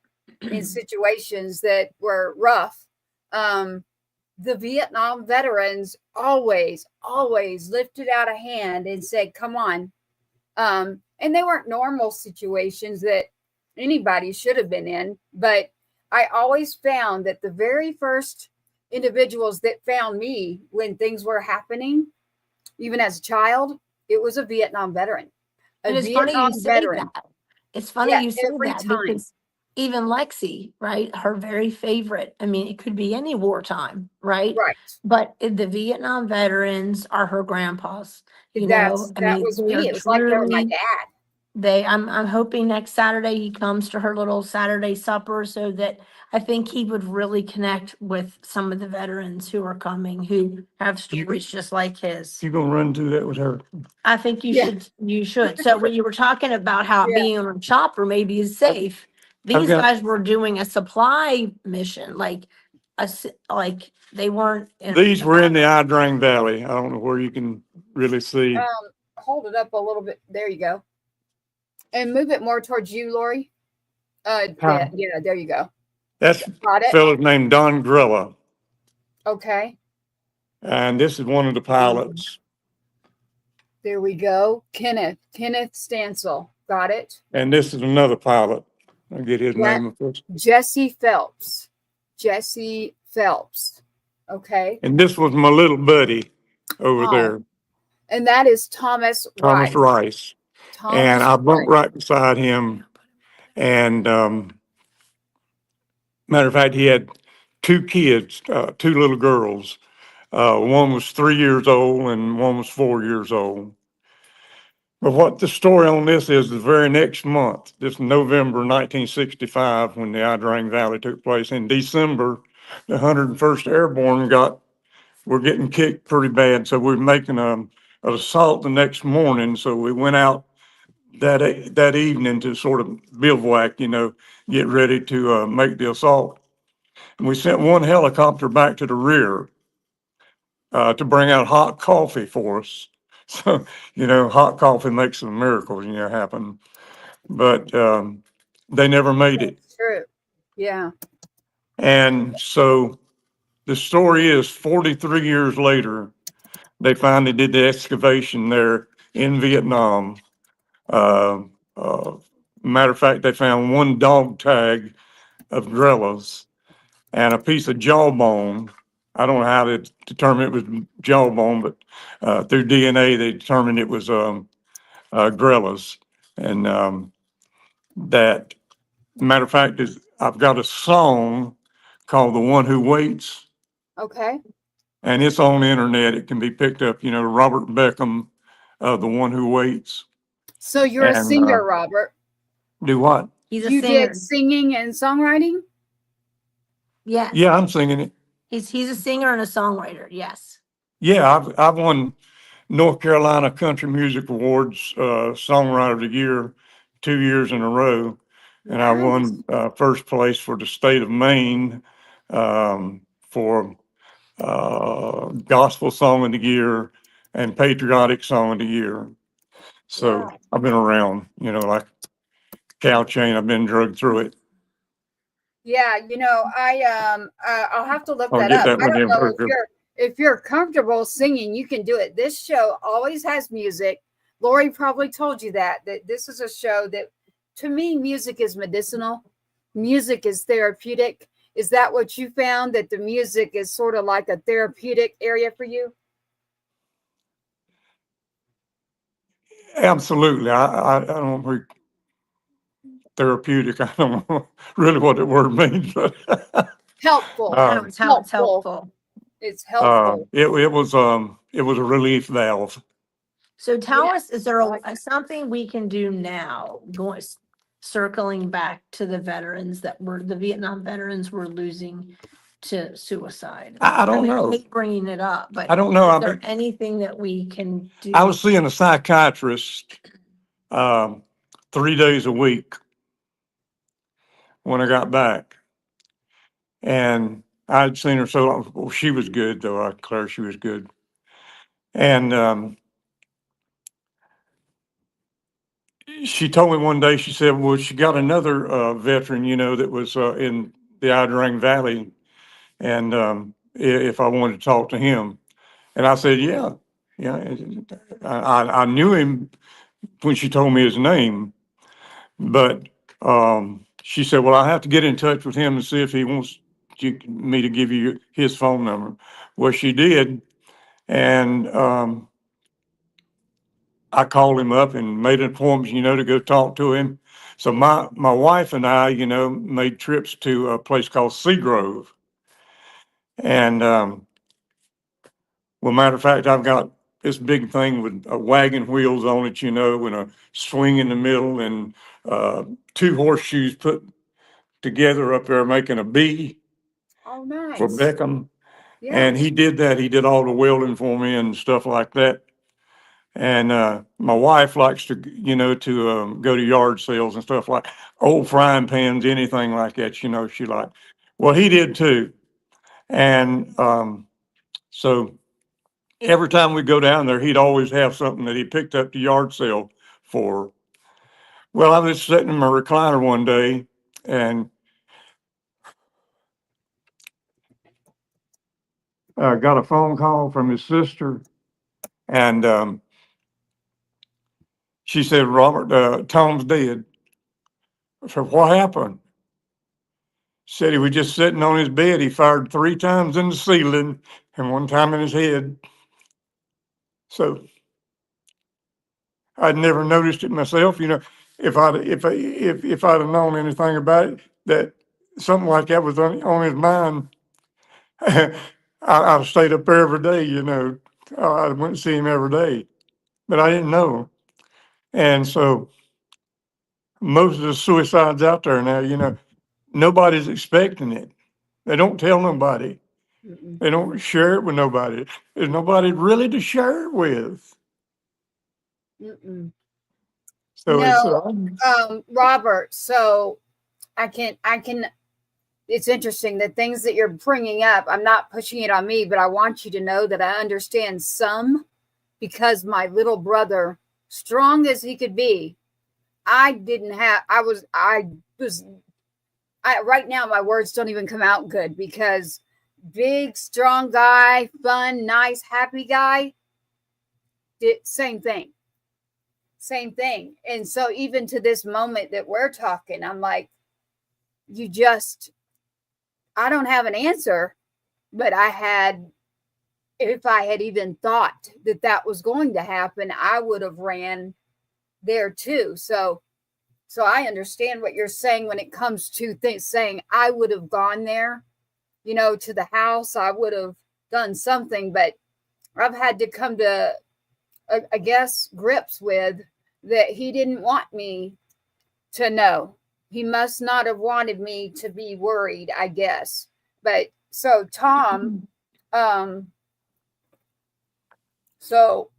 in situations that were rough. The Vietnam veterans always lifted out a hand and said, come on. And they weren't normal situations that anybody should have been in, but I always found that the very first individuals that found me when things were happening, even as a child, it was a Vietnam veteran. And it's funny you say that. It's funny you say that because even Lexi, right? Her very favorite. I mean, it could be any wartime, right? Right. But the Vietnam veterans are her grandpas. That was me. It was like they were my dad. I'm hoping next Saturday he comes to her little Saturday supper so that I think he would really connect with some of the veterans who are coming, who have stories just like his. you gonna run through that with her? I think you should. So when you were talking about how being on a chopper maybe is safe, these guys were doing a supply mission, like they weren't. These were in the Drang Valley. I don't know where you can really see. Hold it up a little bit. There you go. And move it more towards you, Lori. There you go. That's a fellow named Don Grella. Okay. And this is one of the pilots. There we go. Kenneth Stansel. Got it. And this is another pilot. I'll get his name first. Jesse Phelps. Okay. And this was my little buddy over there. And that is Thomas Rice. And I bumped right beside him. And matter of fact, he had two kids, two little girls. One was 3 years old and one was 4 years old. But what the story on this is, the very next month, this November 1965, when the Drang Valley took place, in December, the 101st Airborne were getting kicked pretty bad. So we were making an assault the next morning. So we went out that evening to sort of bivouac, get ready to make the assault. And we sent one helicopter back to the rear to bring out hot coffee for us. So, hot coffee makes some miracles, happen. But they never made it. That's true. Yeah. And so the story is 43 years later, they finally did the excavation there in Vietnam. Uh, uh, Matter of fact, they found one dog tag of Grella's and a piece of jawbone. I don't know how to determine it was jawbone, but through DNA, they determined it was Grella's. And that, matter of fact, is I've got a song called "The One Who Waits," Okay. and it's on the internet. It can be picked up. Robert Beckom, "The One Who Waits." So you're a And singer, Robert. do what? He's a You singer. did singing and songwriting? Yes. Yeah, I'm singing it. He's a singer and a songwriter. Yes. Yeah, I've won North Carolina Country Music Awards, Songwriter of the Year, 2 years in a row. And I Nice. won first place for the state of Maine for Gospel Song of the Year and Patriotic Song of the Year. So Wow. I've been around, like cow chain. I've been drugged through it. Yeah, I'll have to look I'll that get up. that I one don't in. know if you're comfortable singing, you can do it. This show always has music. Lori probably told you that this is a show that, to me, music is medicinal. Music is therapeutic. Is that what you found, that the music is sort of like a therapeutic area for you? Absolutely. I don't think therapeutic. I don't know really what the word means, but Helpful. How it's helpful. It's helpful. it was a relief valve. So tell Yeah. us, is there something we can do now, circling back to the veterans the Vietnam veterans were losing to suicide? I don't mean, know. I hate bringing it up, but I don't know. is there anything that we can do? I was seeing a psychiatrist 3 days a week when I got back, and I'd seen her so long. Well, she was good, though. I declare she was good. And she told me one day, she said, well, she got another veteran, that was in the Drang Valley, and if I wanted to talk to him. And I said, yeah. I knew him when she told me his name, but she said, well, I have to get in touch with him and see if he wants me to give you his phone number. Well, she did. And I called him up and made an appointment, to go talk to him. So my wife and I, made trips to a place called Seagrove. And well, matter of fact, I've got this big thing with wagon wheels on it, and a swing in the middle, and 2 horseshoes put together up there making a B Oh, nice. for Beckom. Yeah. And he did that. He did all the welding for me and stuff like that. And my wife likes to, go to yard sales and stuff, like old frying pans, anything like that, she liked. Well, he did too. And so every time we go down there, he'd always have something that he picked up the yard sale for. Well, I was sitting in my recliner one day and got a phone call from his sister. And she said, Robert, Tom's dead. I said, what happened? Said he was just sitting on his bed. He fired 3 times in the ceiling and 1 time in his head. So I'd never noticed it myself. If I'd have known anything about it, that something like that was on his mind, I'd have stayed up there every day. I went and see him every day, but I didn't know. And so most of the suicides out there now, nobody's expecting it. They don't tell nobody. Mm-mm. They don't share it with nobody. There's nobody really to share it with. Mm-mm. So No, Robert, so I can, it's interesting, the things that you're bringing up. I'm not pushing it on me, but I want you to know that I understand some, because my little brother, strong as he could be, right now my words don't even come out good, because big, strong guy, fun, nice, happy guy, did same thing. same thing. And so even to this moment that we're talking, I'm like, I don't have an answer, but if I had even thought that that was going to happen, I would have ran there too. So I understand what you're saying when it comes to things, saying I would have gone there, to the house. I would have done something, but I've had to come to, I guess, grips with that. He didn't want me to know. He must not have wanted me to be worried, I guess. But so Tom, so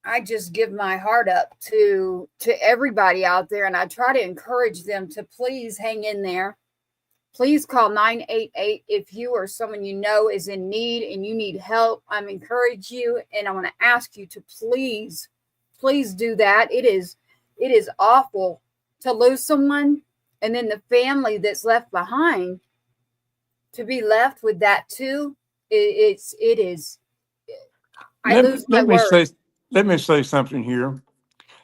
I just give my heart up to everybody out there, and I try to encourage them to please hang in there. Please call 988 if you or someone you know is in need and you need help. I'm encourage you, and I want to ask you to please do that. It is awful to lose someone, and then the family that's left behind to be left with that too. It is. I lose my words. Let me say something here.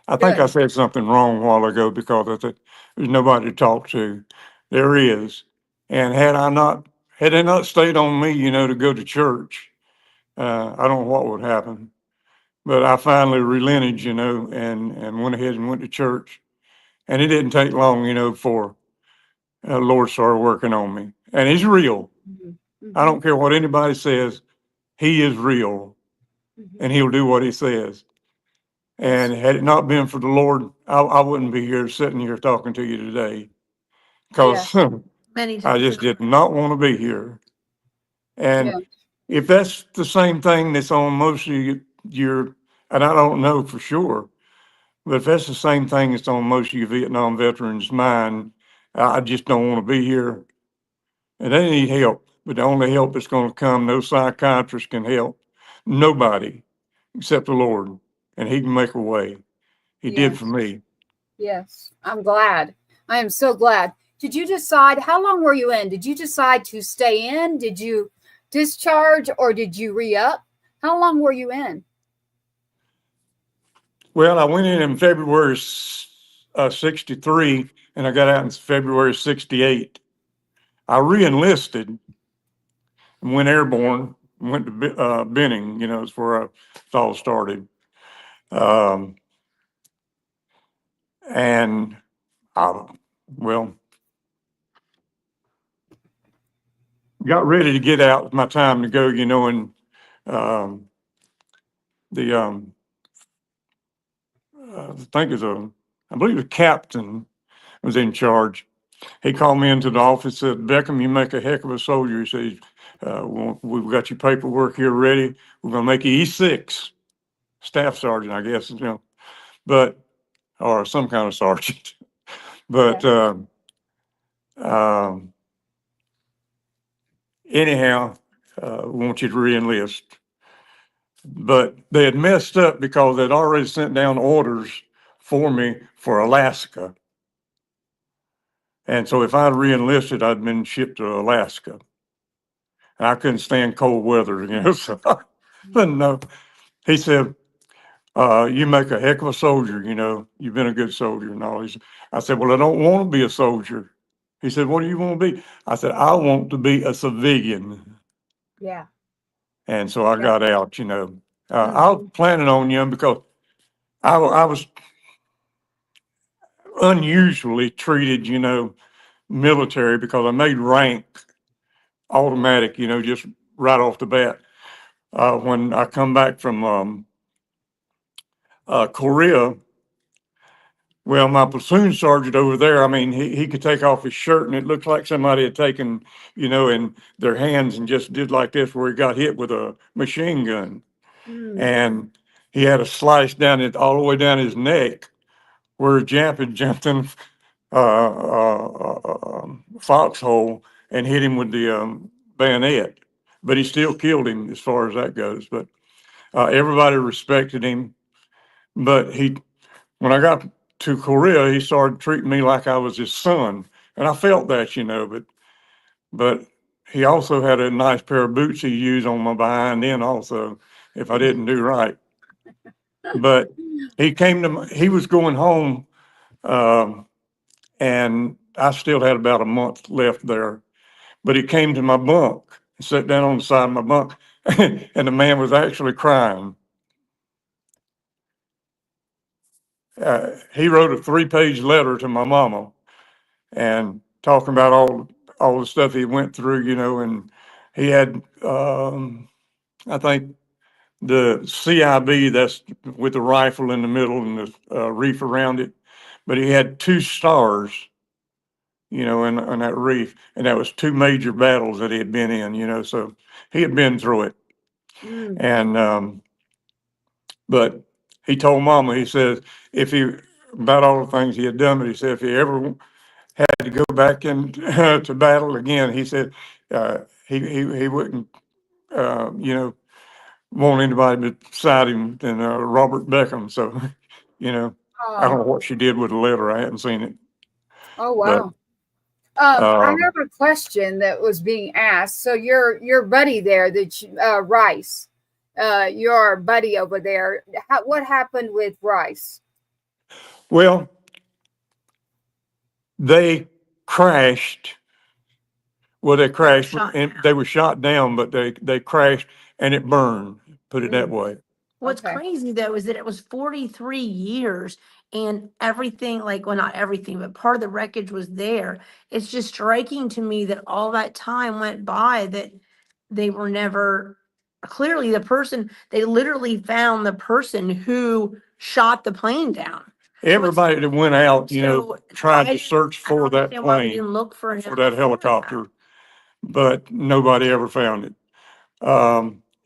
I think I Good. said something wrong a while ago because I said there's nobody to talk to. There is. And had they not stayed on me, to go to church, I don't know what would happen. But I finally relented, and went ahead and went to church. And it didn't take long, before the Lord started working on me. And He's real. Mm-hmm. I don't care what anybody says. He is real, and He'll do what He says. And had it not been for the Lord, I wouldn't be here sitting here talking to you today, because Many I times. just did not want to be here. And Yeah. if that's the same thing that's on most of your, and I don't know for sure, but if that's the same thing that's on most of your Vietnam veterans' mind, I just don't want to be here. And they need help, but the only help that's going to come, no psychiatrist can help. Nobody except the Lord, and He can make a way. He did for Yes. me. Yes. I'm glad. I am so glad. Did you decide, how long were you in? Did you decide to stay in? Did you discharge, or did you re-up? How long were you in? Well, I went in February 63, and I got out in February 68. I re-enlisted and went airborne, went to Benning, is where it all started. And I, well, got ready to get out. My time to go, and the I believe the captain was in charge. He called me into the office, said, "Beckom, you make a heck of a soldier." He says, "We've got your paperwork here ready. We're going to make you E6, staff sergeant, I guess, but, or some kind of sergeant." But anyhow, we want you to re-enlist. But they had messed up because they'd already sent down orders for me for Alaska. And so if I'd re-enlisted, I'd been shipped to Alaska. And I couldn't stand cold weather, so, but no. He said, "You make a heck of a soldier, you've been a good soldier and all." I said, "Well, I don't want to be a soldier." He said, "What do you want to be?" I said, "I want to be a civilian." Yeah. And so I got out, I was Mhm. planning on, because I was unusually treated, military, because I made rank automatic, just right off the bat. When I come back from Korea, well, my platoon sergeant over there, I mean, he could take off his shirt and it looked like somebody had taken, in their hands and just did like this, where he got hit with a machine gun. Mm. And he had a slice down it all the way down his neck, where a Jap had jumped in foxhole and hit him with the bayonet. But he still killed him as far as that goes. But everybody respected him. But when I got to Korea, he started treating me like I was his son. And I felt that, but he also had a nice pair of boots he used on my behind end also, if I didn't do right. But he was going home, and I still had about a month left there. But he came to my bunk, sat down on the side of my bunk, and the man was actually crying. He wrote a 3-page letter to my mama and talking about all the stuff he went through, and he had, I think, the CIB, that's with the rifle in the middle and the reef around it, but he had 2 stars, in that reef, and that was 2 major battles that he had been in, so he had been through it. And but he told Mama, he says, about all the things he had done, but he said if he ever had to go back in to battle again, he said he wouldn't, want anybody beside him than Robert Beckom. So, I don't know what she did with the letter. I hadn't seen it. Oh, But wow. I have a question that was being asked. So your buddy there, Rice, your buddy over there, what happened with Rice? well, they crashed. Well, they crashed Shot and down. they were shot down, but they crashed and it burned. Put it that way. What's Okay. crazy though is that it was 43 years and everything, like, well, not everything, but part of the wreckage was there. It's just striking to me that all that time went by that they were never clearly they literally found the person who shot the plane down. Everybody that went out, So tried I- to search I don't for that understand why we plane, didn't look for him for that before helicopter, but nobody ever found it.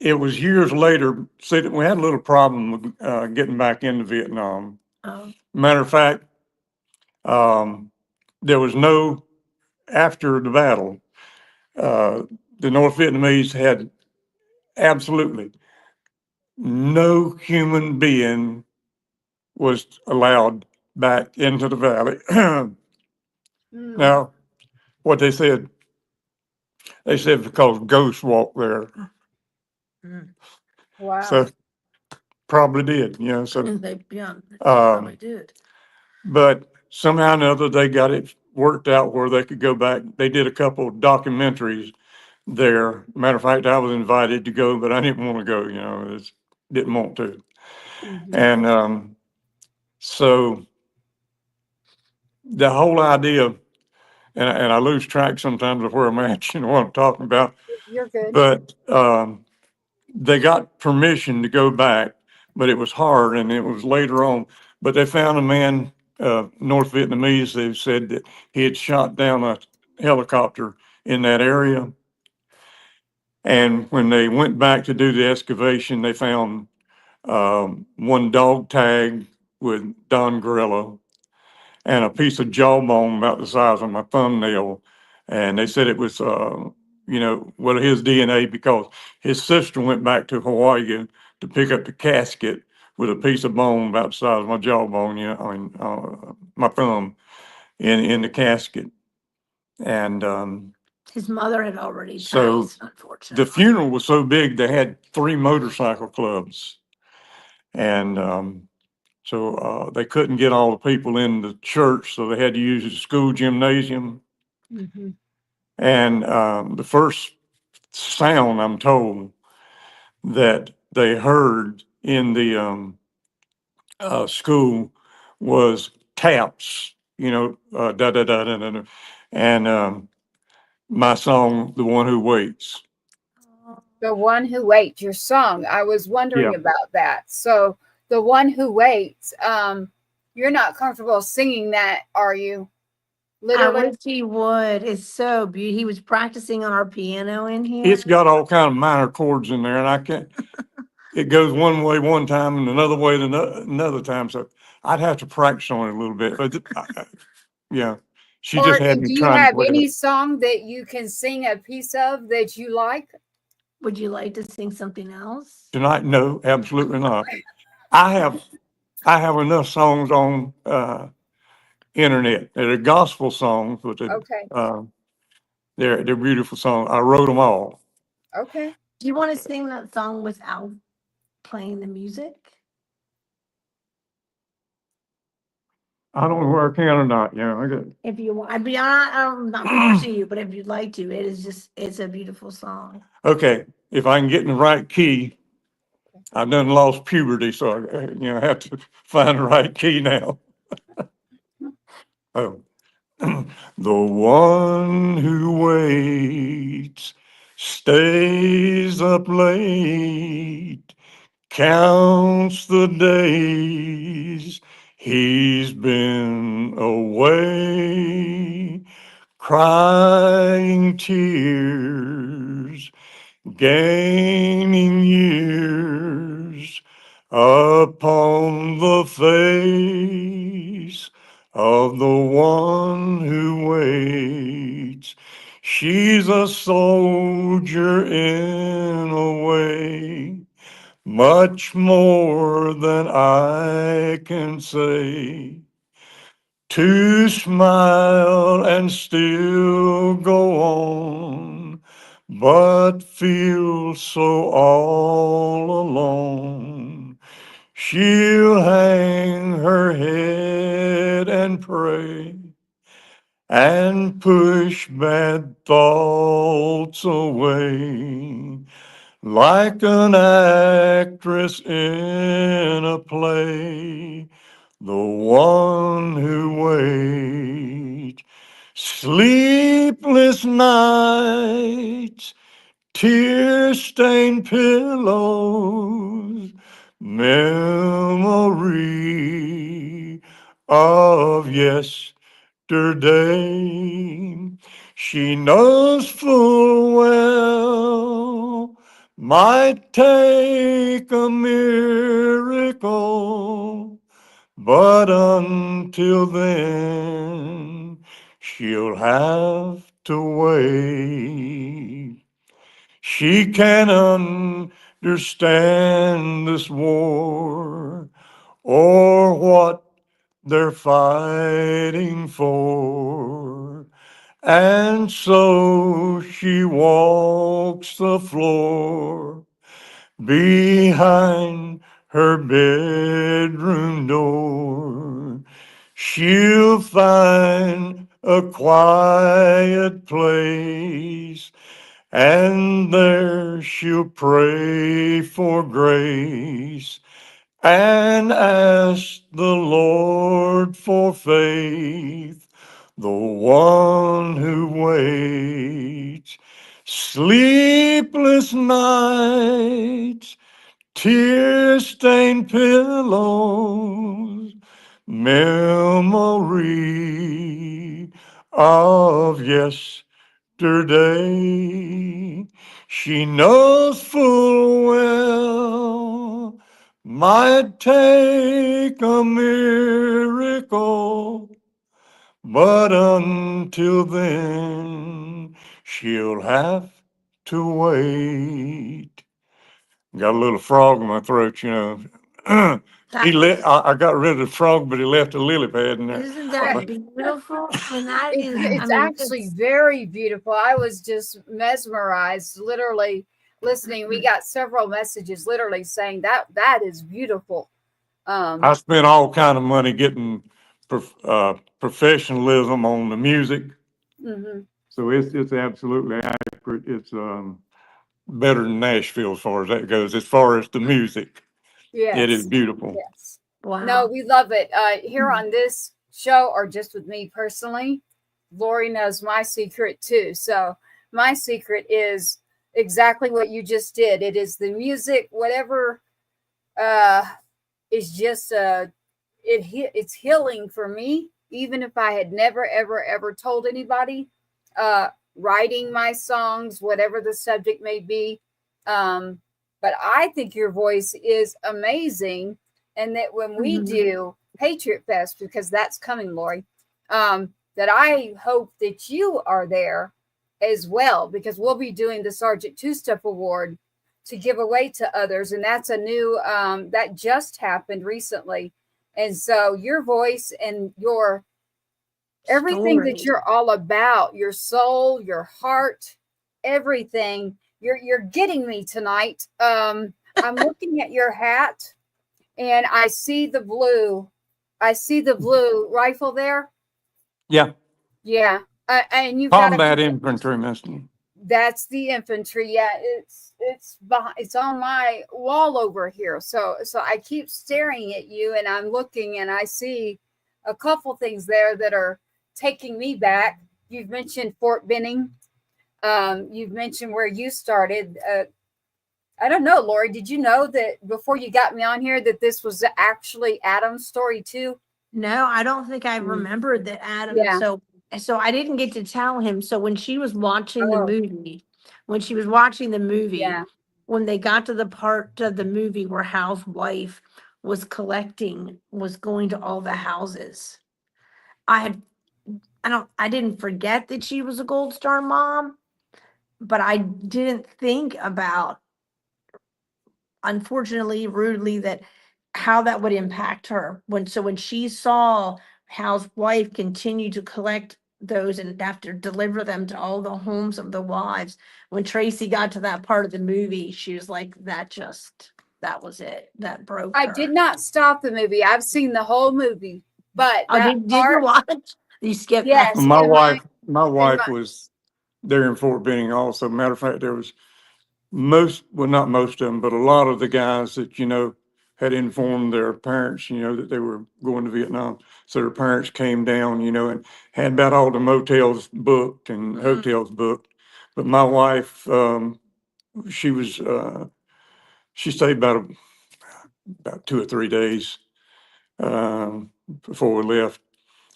It was years later. See, we had a little problem with getting back into Vietnam. Oh. Matter of fact, there was after the battle, the North Vietnamese had absolutely no human being was allowed back into the valley. Now, what they said because ghosts walk there. Wow. So probably did, so, They probably did. but somehow or another, they got it worked out where they could go back. They did a couple of documentaries there. Matter of fact, I was invited to go, but I didn't want to go, didn't want to. And so the whole idea, and I lose track sometimes of where I'm at, what I'm talking about, You're good. but they got permission to go back, but it was hard and it was later on. But they found a man, North Vietnamese, who said that he had shot down a helicopter in that area. And when they went back to do the excavation, they found one dog tag with Don Gorilla and a piece of jawbone about the size of my thumbnail. And they said it was, his DNA, because his sister went back to Hawaii to pick up the casket with a piece of bone about the size of my jawbone, my thumb in the casket. And His mother had already So, passed, unfortunately. the funeral was so big, they had 3 motorcycle clubs. And so they couldn't get all the people in the church, so they had to use the school gymnasium. And the first sound, I'm told, that they heard in the school was taps, da da da da da, da. And my song, "The One Who Waits." The One Who Waits, your song. I was wondering Yeah. about that. So The One Who Waits, you're not comfortable singing that, are you? I Literally? wish he would. It's so beautiful. He was practicing on our piano in here. It's got all kind of minor chords in there, and I can't. It goes one way one time and another way another time. So I'd have to practice on it a little bit. But yeah, she just Or had do me you trying to have play any it. song that you can sing a piece of that you like? Would you like to sing something else? Tonight. No, absolutely not. I have enough songs on internet. They're gospel songs, but Okay. they're beautiful songs. I wrote them all. Okay. Do you want to sing that song without playing the music? I don't know where I can or not. Yeah, I got. If you want, I'm not forcing you, but if you'd like to, it's a beautiful song. Okay, if I can get in the right key, I've done lost puberty, so I have to find the right key now. Oh, the one who waits stays up late, counts the days he's been away, crying tears, gaining years upon the face of the one who waits. She's a soldier in a way, much more than I can say. To smile and still go on, but feel so all alone. She'll hang her head and pray and push bad thoughts away, like an actress in a play. The one who waits, sleepless nights, tear-stained pillows, memory of yesterday. She knows full well might take a miracle, but until then, she'll have to wait. She can understand this war or what they're fighting for. And so she walks the floor behind her bedroom door. She'll find a quiet place, and there she'll pray for grace and ask the Lord for faith, the one who waits. Sleepless nights, tear-stained pillows, memory of yesterday. She knows full well might take a miracle, but until then, she'll have to wait. Got a little frog in my throat, I got rid of the frog, but he left a lily pad in there. Isn't that beautiful? I mean, It's actually very beautiful. I was just mesmerized, literally listening. We got several messages literally saying that is beautiful. I spent all kind of money getting professionalism on the music, so it's absolutely accurate. It's better than Nashville as far as that goes. As far as the music, it is Yes. beautiful. Yes. wow. No, we love it. Here on this show, or just with me personally, Lori knows my secret too. So my secret is exactly what you just did. It is the music, whatever is just it's healing for me, even if I had never ever told anybody. Writing my songs, whatever the subject may be. But I think your voice is amazing, and that when we do Patriot Fest, because that's coming, Lori, that I hope that you are there as well, because we'll be doing the Sergeant Two Step Award to give away to others, and that's a new that just happened recently. And so your voice and your everything that you're all about, your soul, your heart, everything, you're getting me tonight. I'm looking at your hat and I see the blue I see the blue rifle there. Yeah, Yeah. And you've got combat infantryman. that's the infantry. Yeah, it's on my wall over here. So I keep staring at you, and I'm looking, and I see a couple things there that are taking me back. You've mentioned Fort Benning. You've mentioned where you started. I don't know, Lori. Did you know that before you got me on here that this was actually Adam's story too? No, I don't think I remembered that Adam. Yeah. So I didn't get to tell him. So when she was watching the Oh. movie, Yeah. when they got to the part of the movie where Hal's wife was going to all the houses, I didn't forget that she was a Gold Star mom, but I didn't think about, unfortunately, rudely, that how that would impact her. When she saw Hal's wife continue to collect those and have to deliver them to all the homes of the wives, when Tracy got to that part of the movie, she was like, that was it. That broke her. I did not stop the movie. I've seen the whole movie, but Did you watch? You skipped yes, that. My wife was there in Fort Benning also. Matter of fact, there was not most of them, but a lot of the guys that, had informed their parents, that they were going to Vietnam. So their parents came down, and had about all the motels booked and hotels booked. But my wife, she was, she stayed about 2 or 3 days, before we left.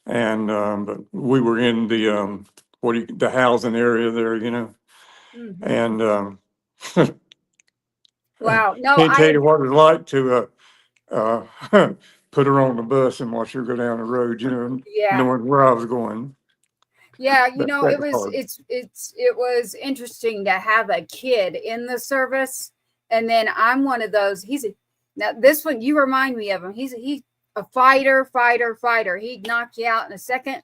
And, but we were in the, the housing area there, and, wow. No, can't tell you what it's like to, put her on the bus and watch her go down the road, yeah. knowing where I was going. Yeah, it was interesting to have a kid in the service, and then I'm one of those. Now this one, you remind me of him. He's a fighter. He'd knock you out in a second,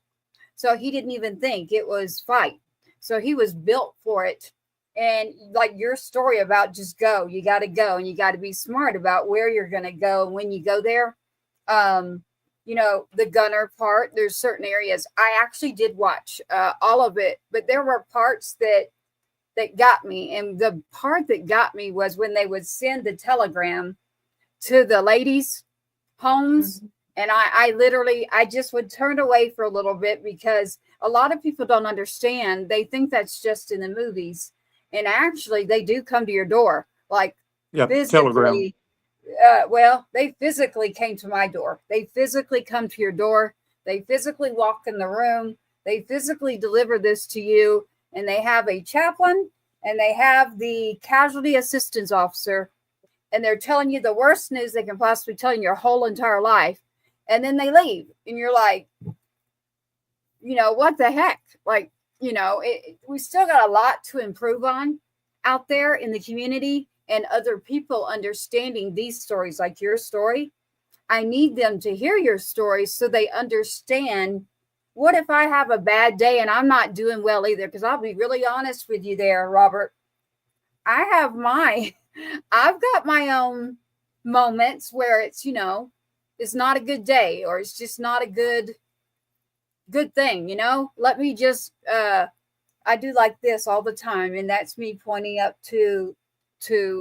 so he didn't even think it was fight. So he was built for it. And like your story about just go, you got to go, and you got to be smart about where you're going to go and when you go there. The gunner part, there's certain areas. I actually did watch all of it, but there were parts that got me. And the part that got me was when they would send the telegram to the ladies' homes. Mm-hmm. And I just would turn away for a little bit because a lot of people don't understand. They think that's just in the movies. And actually, they do come to your door, like physically. Telegram. They physically came to my door. They physically come to your door. They physically walk in the room. They physically deliver this to you. And they have a chaplain and they have the casualty assistance officer. And they're telling you the worst news they can possibly tell you your whole entire life. And then they leave. And you're like, what the heck? Like, we still got a lot to improve on out there in the community. And other people understanding these stories like your story. I need them to hear your story so they understand, what if I have a bad day and I'm not doing well either? Because I'll be really honest with you there, Robert. I've got my own moments where it's, it's not a good day or it's just not a good thing, Let me just, I do like this all the time. And that's me pointing up to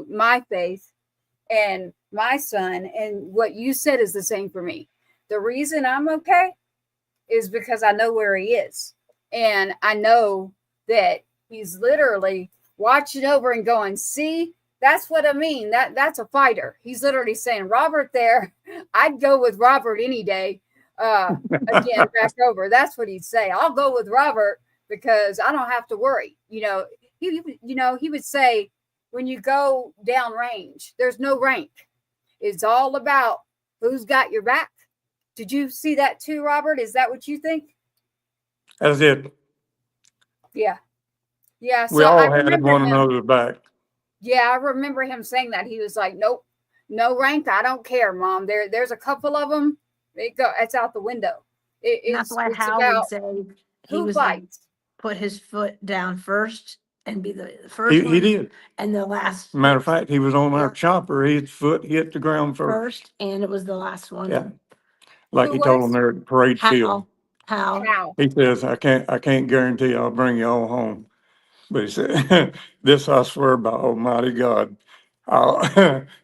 my faith and my son, and what you said is the same for me. The reason I'm okay is because I know where he is, and I know that he's literally watching over and going, see, that's what I mean. That's a fighter. He's literally saying, Robert there, I'd go with Robert any day. Again, back over. That's what he'd say. I'll go with Robert because I don't have to worry. He would say, when you go down range, there's no rank. It's all about who's got your back. Did you see that too, Robert? Is that what you think? That's it. Yeah. Yeah. So we all had one another's back. Yeah, I remember him saying that. He was like, nope, no rank. I don't care, Mom. There's a couple of them. It's out the window. That's what Hal would say. He was fights. Put his foot down first and be the first one. He did. And the last. Matter of fact, he was on our chopper. His foot hit the ground first. And it was the last one. Yeah. like Who he told them was? there at the parade field. How? How? He says, I can't guarantee I'll bring you all home. But he said, this I swear by Almighty God, I'll,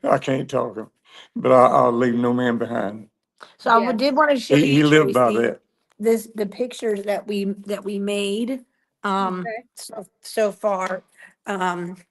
I can't talk him, but I'll leave no man behind. So I Yes. did want to show He you, lived by Tracy, that. the pictures that we made Okay. so far.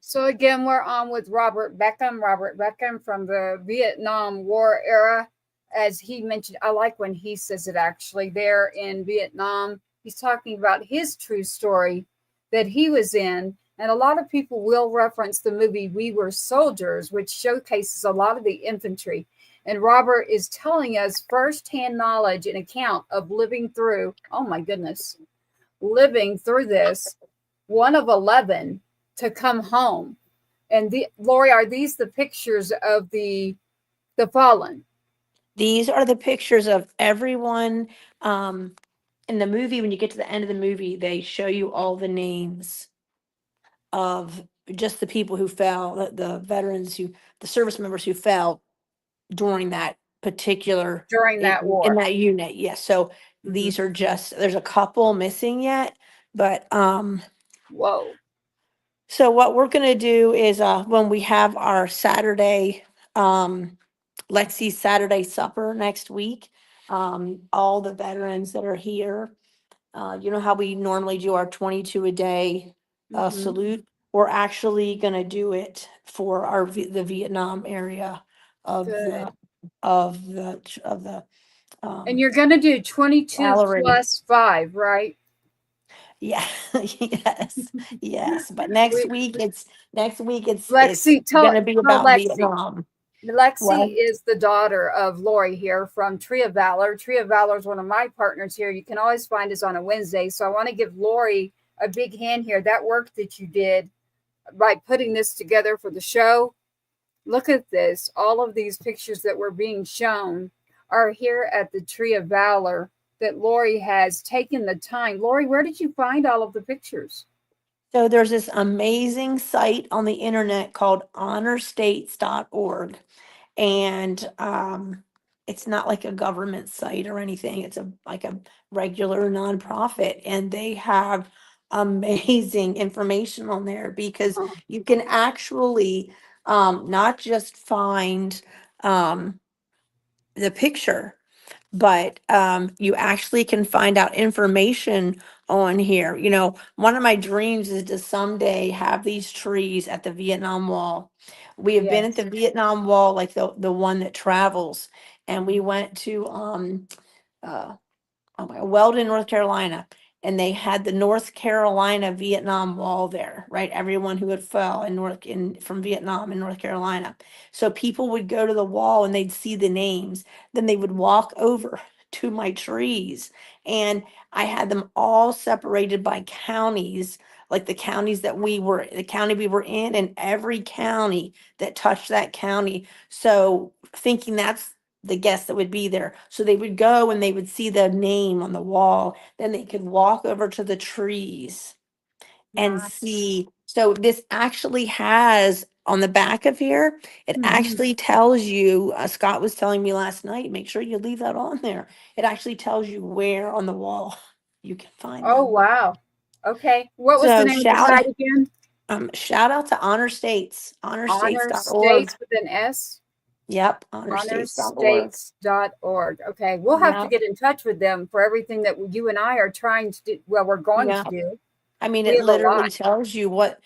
So again, we're on with Robert Beckom from the Vietnam War era. As he mentioned, I like when he says it actually there in Vietnam. He's talking about his true story that he was in. And a lot of people will reference the movie We Were Soldiers, which showcases a lot of the infantry. And Robert is telling us firsthand knowledge and account of living through, oh my goodness, living through this, one of 11 to come home. And Lori, are these the pictures of the fallen? These are the pictures of everyone in the movie. When you get to the end of the movie, they show you all the names of just the people who fell, the veterans the service members who fell during that particular During that in war. that unit. Yes. So these are just, there's a couple missing yet, but Whoa. so what we're gonna do is when we have our Saturday, Lexi's Saturday supper next week, all the veterans that are here, you know how we normally do our 22 a day salute? We're actually gonna do it for the Vietnam area of Good. the And you're going to do 22 gallery. plus 5, right? Yeah, yes. But next week it's Lexi, gonna be tell about Lexi. Vietnam. Lexi What? is the daughter of Lori here from Tree of Valor. Tree of Valor is one of my partners here. You can always find us on a Wednesday. So I want to give Lori a big hand here. That work that you did by putting this together for the show. Look at this. All of these pictures that were being shown are here at the Tree of Valor that Lori has taken the time. Lori, where did you find all of the pictures? So there's this amazing site on the internet called honorstates.org. And it's not like a government site or anything. It's like a regular nonprofit. And they have amazing information on there because you can actually not just find the picture, but you actually can find out information on here. You know, one of my dreams is to someday have these trees at the Vietnam Wall. We have been at the Vietnam Wall, like the one that travels, and we went to uh, Weldon, North Carolina, and they had the North Carolina Vietnam Wall there, right? Everyone who had fell from Vietnam in North Carolina. So people would go to the wall and they'd see the names. Then they would walk over to my trees, and I had them all separated by counties, like the county we were in, and every county that touched that county. So thinking that's the guests that would be there. So they would go and they would see the name on the wall. Then they could walk over to the trees and see. So this actually has on the back of here, it actually tells you, Scott was telling me last night, make sure you leave that on there. It actually tells you where on the wall you can find Oh, them. wow. Okay. What was the So name of the site again? Shout out to Honor States, Honor honorstates.org. States with an S? Yep, honorstates.org. Honorstates.org. Okay. We'll have to Yep. get in touch with them for everything that you and I are trying to do. Well, we're going Yep. to do. I mean, We it have a literally lot. tells you what,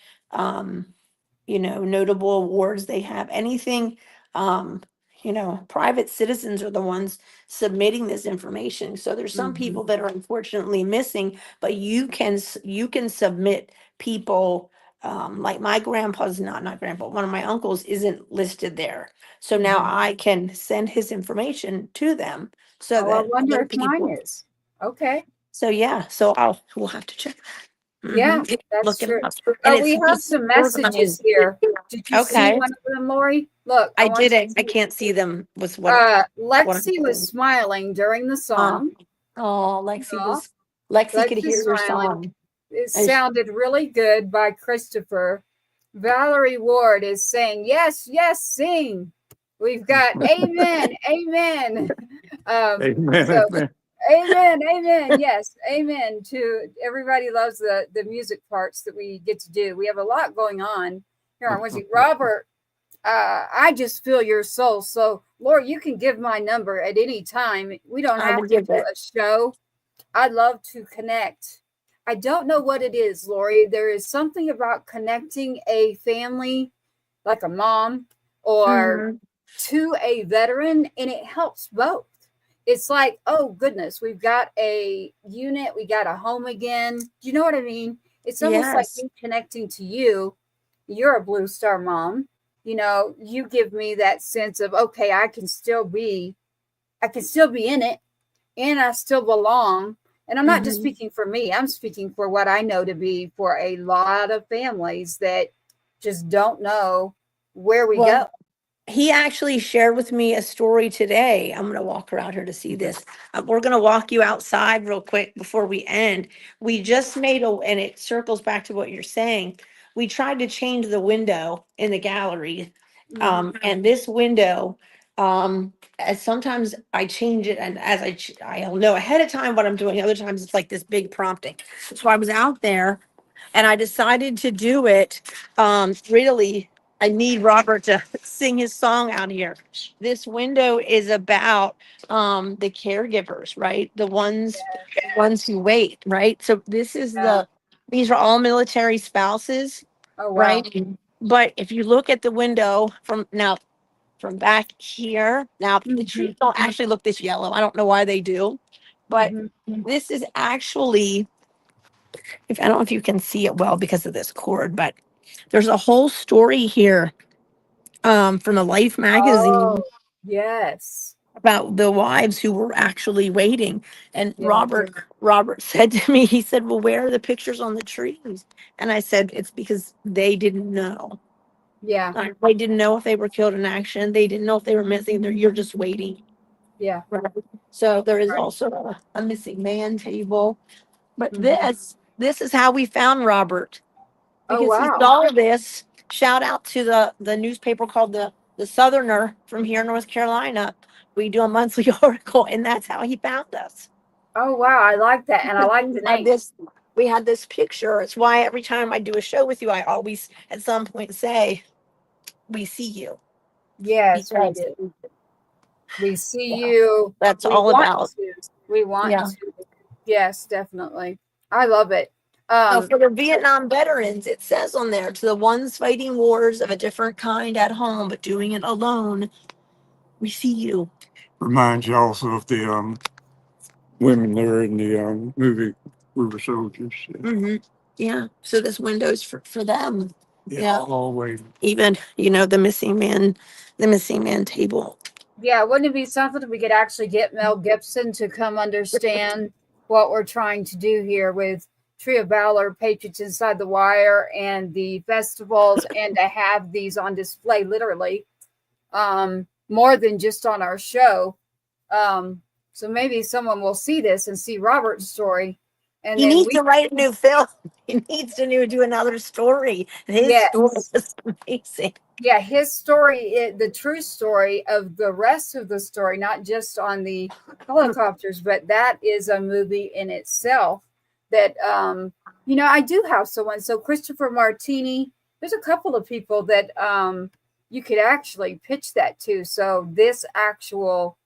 notable awards they have, anything, private citizens are the ones submitting this information. So there's some people that are unfortunately missing, but you can submit people, like my grandpa's not grandpa, one of my uncles isn't listed there. So now I can send his information to them so Oh, I that wonder other if mine people. is. Okay. So yeah, we'll have to check that. Yeah, that's Look it true. up. And Oh, we have it's some messages here. Did you see okay. one of them, Lori? Look, I want you didn't. I to can't see them. Was what I'm Lexi was saying. smiling during the song. Oh, Yeah, Lexi could hear Lexi's your smiling. song. It sounded really good by Christopher. Valerie Ward is saying, yes, yes, sing. We've got amen, amen. Amen. So Amen. amen, amen. Yes, amen to everybody loves the music parts that we get to do. We have a lot going on here on Wednesday. Robert, I just feel your soul. So, Lord, you can give my number at any time. We don't I have will to give do it. a show. I'd love to connect. I don't know what it is, Lori. There is something about connecting a family, like a mom, or Mhm. to a veteran, and it helps both. It's like, oh goodness, we've got a unit, we got a home again. Do you know what I mean? It's almost like Yes. me connecting to you. You're a Blue Star mom. You give me that sense of, okay, I can still be in it, and I still belong. And I'm not just Mhm. speaking for me, I'm speaking for what I know to be for a lot of families that just don't know where we go. Well, he actually shared with me a story today. I'm going to walk her out here to see this. We're going to walk you outside real quick before we end. We just made and it circles back to what you're saying. We tried to change the window in the gallery. And this window, as sometimes I change it, and as I'll know ahead of time what I'm doing. Other times it's like this big prompting. So I was out there and I decided to do it. Really, I need Robert to sing his song out here. This window is about the caregivers, right? The ones who wait, right? So this is Yeah. these are all military spouses, Oh, wow. right? But if you look at the window from back here, now the trees don't actually look this yellow. I don't know why they do, but this is actually, if I don't know if you can see it well because of this cord, but there's a whole story here from the Life magazine Oh, yes. about the wives who were actually waiting. And Yeah. Robert said to me, he said, "Well, where are the pictures on the trees?" And I said, "It's because they didn't know. Yeah. They didn't know if they were killed in action. They didn't know if they were missing. You're just waiting." Yeah. Right. So there is Right. also a missing man table. But Mhm. this is how we found Robert, Oh, because he wow. saw this. Shout out to the newspaper called the Southerner from here in North Carolina. We do a monthly article, and that's how he found us. Oh, wow. I like that. And I like We the had name. this picture. It's why every time I do a show with you, I always at some point say, "We see you," Yes, we because do. We see yeah, you. that's We all want about. to. We want Yeah. to. Yes, definitely. I love it. Now, Um, for the Vietnam veterans, it says on there, "To the ones fighting wars of a different kind at home, but doing it alone, we see you." Reminds you also of the women there in the movie We Were Soldiers. Yeah. Hmm. Yeah. So this window's for them. Yeah. Always. Even, the missing man table. yeah, wouldn't it be something if we could actually get Mel Gibson to come understand what we're trying to do here with Tree of Valor, Patriots Inside the Wire, and the festivals, and to have these on display literally, more than just on our show. So maybe someone will see this and see Robert's story, and He then needs we, to write a new film. He needs to do another story. His story yes, is amazing. yeah, his story, the true story of the rest of the story, not just on the helicopters, but that is a movie in itself. That I do have someone. So Christopher Martini, there's a couple of people that you could actually pitch that to. So this actual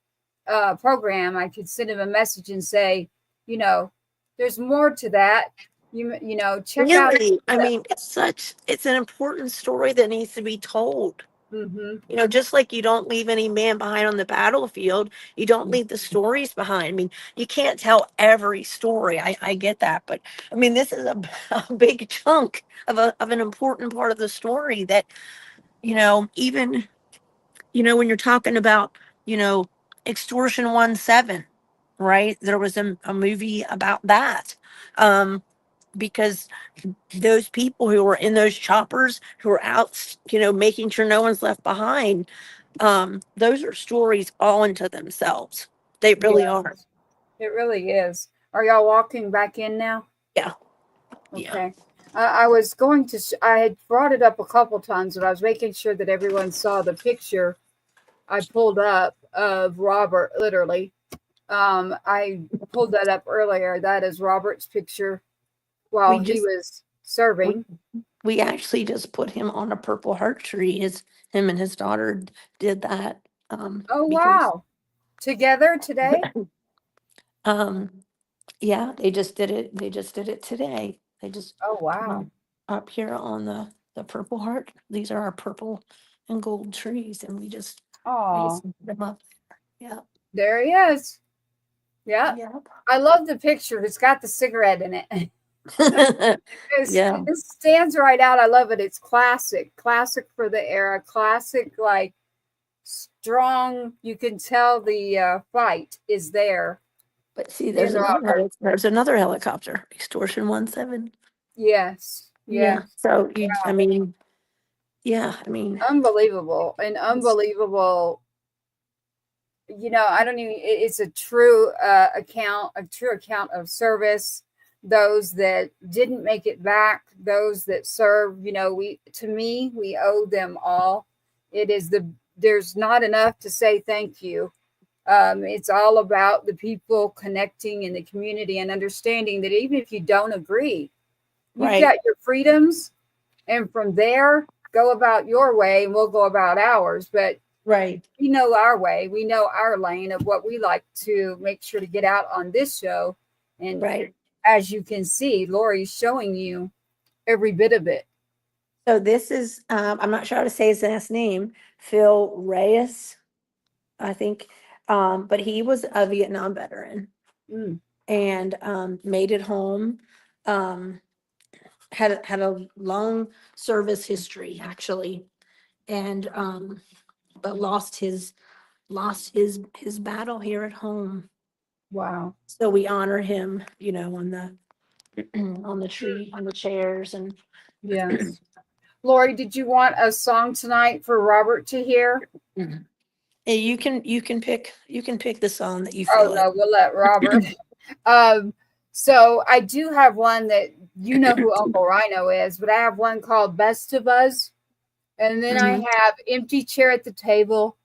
program, I could send him a message and say, you know, there's more to that. Check out. Really, I mean, it's an important story that needs to be told. Mm-hmm. Just like you don't leave any man behind on the battlefield, you don't leave the stories behind. I mean, you can't tell every story. I get that, but I mean, this is a big chunk of an important part of the story that, even, when you're talking about, you know, extortion 1-7, right? There was a movie about that. Because those people who were in those choppers who were out, making sure no one's left behind, those are stories all into themselves. They really Yeah, are. it really is. Are y'all walking back in now? Yeah. Yeah. Okay. I was going to, I had brought it up a couple times, but I was making sure that everyone saw the picture I pulled up of Robert, literally. I pulled that up earlier. That is Robert's picture while he was serving. We actually just put him on a Purple Heart tree. Him and his daughter did that. Oh, wow. Together today? Yeah, they just did it. They just did it today. They just Oh, wow. Up here on the Purple Heart. These are our purple and gold trees, and we just Oh, put them up there. Yeah. there he is. Yeah. Yep. I love the picture. It's got the cigarette in it. Yeah. It stands right out. I love it. It's classic for the era. Classic, like strong. You can tell the fight is there. But see, there's another helicopter, Extortion 17. Yes. Yeah. So I mean, unbelievable. An unbelievable. I don't even. It's a true account of service. Those that didn't make it back, those that served, we owe them all. There's not enough to say thank you. It's all about the people connecting in the community and understanding that even if you don't agree, you've got your freedoms, and from there, go about your way and we'll go about ours. But we know our way, we know our lane of what we like to make sure to get out on this show. And as you can see, Lori's showing you every bit of it. So this is, I'm not sure how to say his last name, Phil Reyes, I think. But he was a Vietnam veteran and made it home. Had a long service history, actually, and but lost his battle here at home. Wow. So we honor him, on the on the tree, on the chairs, and yes. Lori, did you want a song tonight for Robert to hear? Hey, you can pick the song that you feel. Oh no, we'll let Robert. So I do have one that who Uncle Rhino is, but I have one called Best of Us. And then I have Empty Chair at the Table.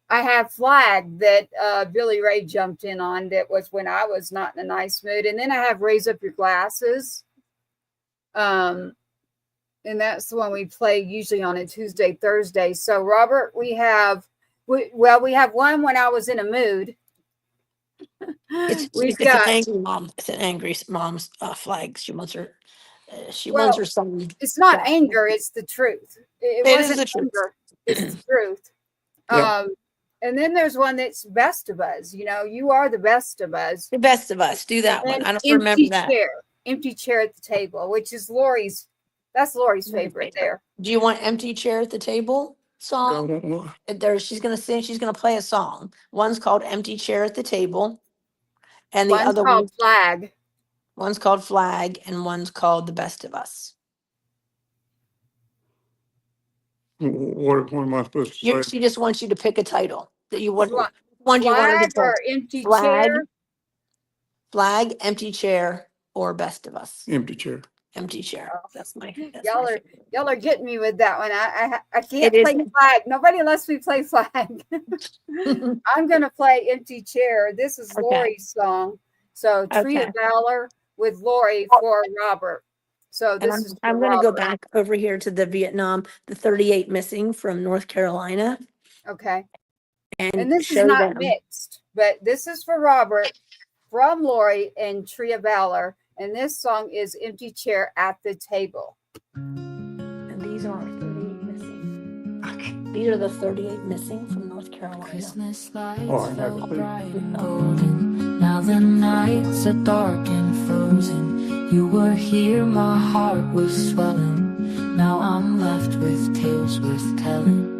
I have Flag that Billy Ray jumped in on. That was when I was not in a nice mood. And then I have Raise Up Your Glasses. And that's the one we play usually on a Tuesday, Thursday. So Robert, we have one when I was in a mood. It's an angry mom. It's an angry mom's flag. She wants her son. It's not anger. It's the truth. It wasn't the truth. Anger. It's the truth. Yeah. And then there's one that's Best of Us. You are the best of us. The best of us. Do that one. I don't remember that. Empty Chair at the Table, which is Lori's. That's Lori's favorite there. Do you want Empty Chair at the Table song? She's going to sing. She's going to play a song. One's called Empty Chair at the Table. And the other one's Flag. One's called Flag, and one's called The Best of Us. What am I supposed to say? She just wants you to pick a title that you want. Flag or Empty Chair? Flag, Empty Chair, or Best of Us. Empty Chair. Empty Chair. That's y'all are getting me with that one. I can't play Flag. Nobody lets me play Flag. I'm gonna play Empty Chair. This is Lori's song. So Tree of Valor with Lori for Robert. So this is I'm gonna go back over here to the Vietnam, the 38 missing from North Carolina. Okay. And this is not mixed, but this is for Robert from Lori and Tree of Valor. And this song is Empty Chair at the Table. And these are 38 missing. Okay. These are the 38 missing from North Carolina. Christmas lights fell bright and golden. Now the nights are dark and frozen. You were here, my heart was swelling. Now I'm left with tales worth telling.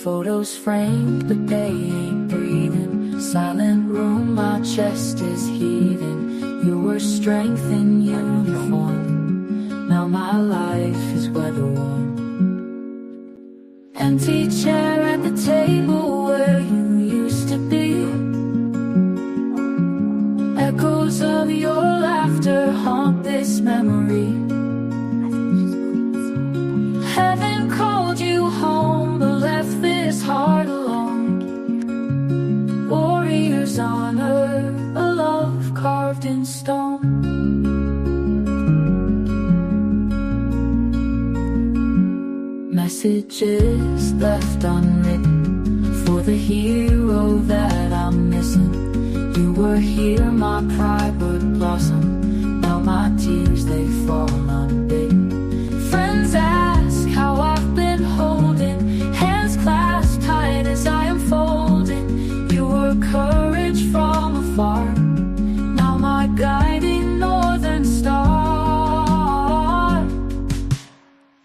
Photos framed, but they ain't breathing. Silent room, my chest is heaving. You were strength in uniform. Now my life is weather worn. Empty chair at the table where you used to be. Echoes of your laughter haunt this memory. Heaven called you home, but left this heart alone. Warriors on earth, Messages left unwritten for the hero that I'm missing. You were here, my pride would blossom. Now my tears, they fall unbidden. Friends ask how I've been holding, hands clasped tight as I am folding. You were courage from afar, now my guiding northern star.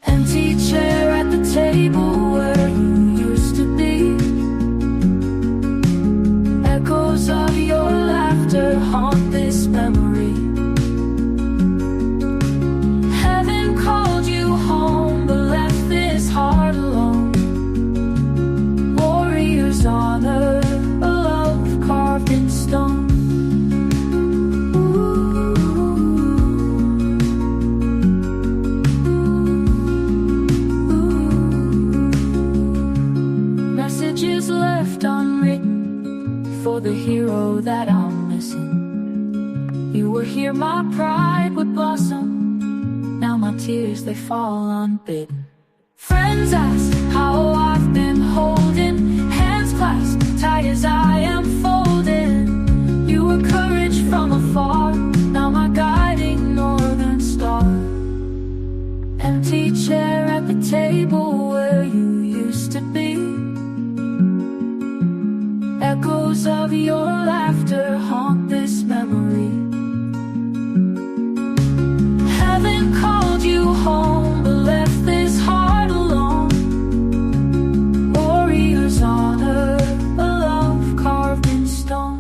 Empty chair at the table where you used to be. Echoes of your laughter haunt this memory. Heaven called you home, but left this heart alone. Warrior's honor, a love carved in stone. Messages left unwritten for the hero that I'm missing. You were here, my pride would blossom. Now my tears, they fall unbidden. Friends ask how I've been holding, hands clasped tight as I am folding. You were courage from afar, now my guiding northern star. Empty chair at the table where you used to be. Echoes of your laughter haunt this memory. Heaven called you home, but left this heart alone. Warrior's honor, a love carved in stone.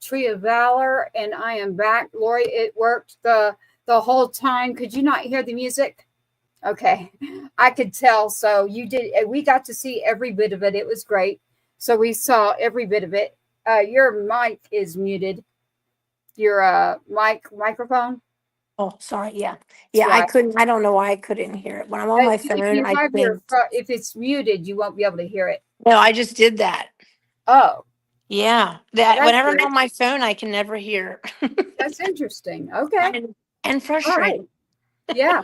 Tree of Valor, and I am back. Lori, it worked the whole time. Could you not hear the music? Okay, I could tell. So you did. We got to see every bit of it. It was great. So we saw every bit of it. Your mic is muted. Your microphone. Oh, sorry. Yeah. That's I why. couldn't. I don't know why I couldn't hear it. When I'm on my If phone, you I have can. if it's muted, you won't be able to hear it. No, I just did that. Oh, Yeah. well, That that's whenever I'm good. on my phone, I can never hear. That's interesting. Okay. and All frustrating. right. Yeah.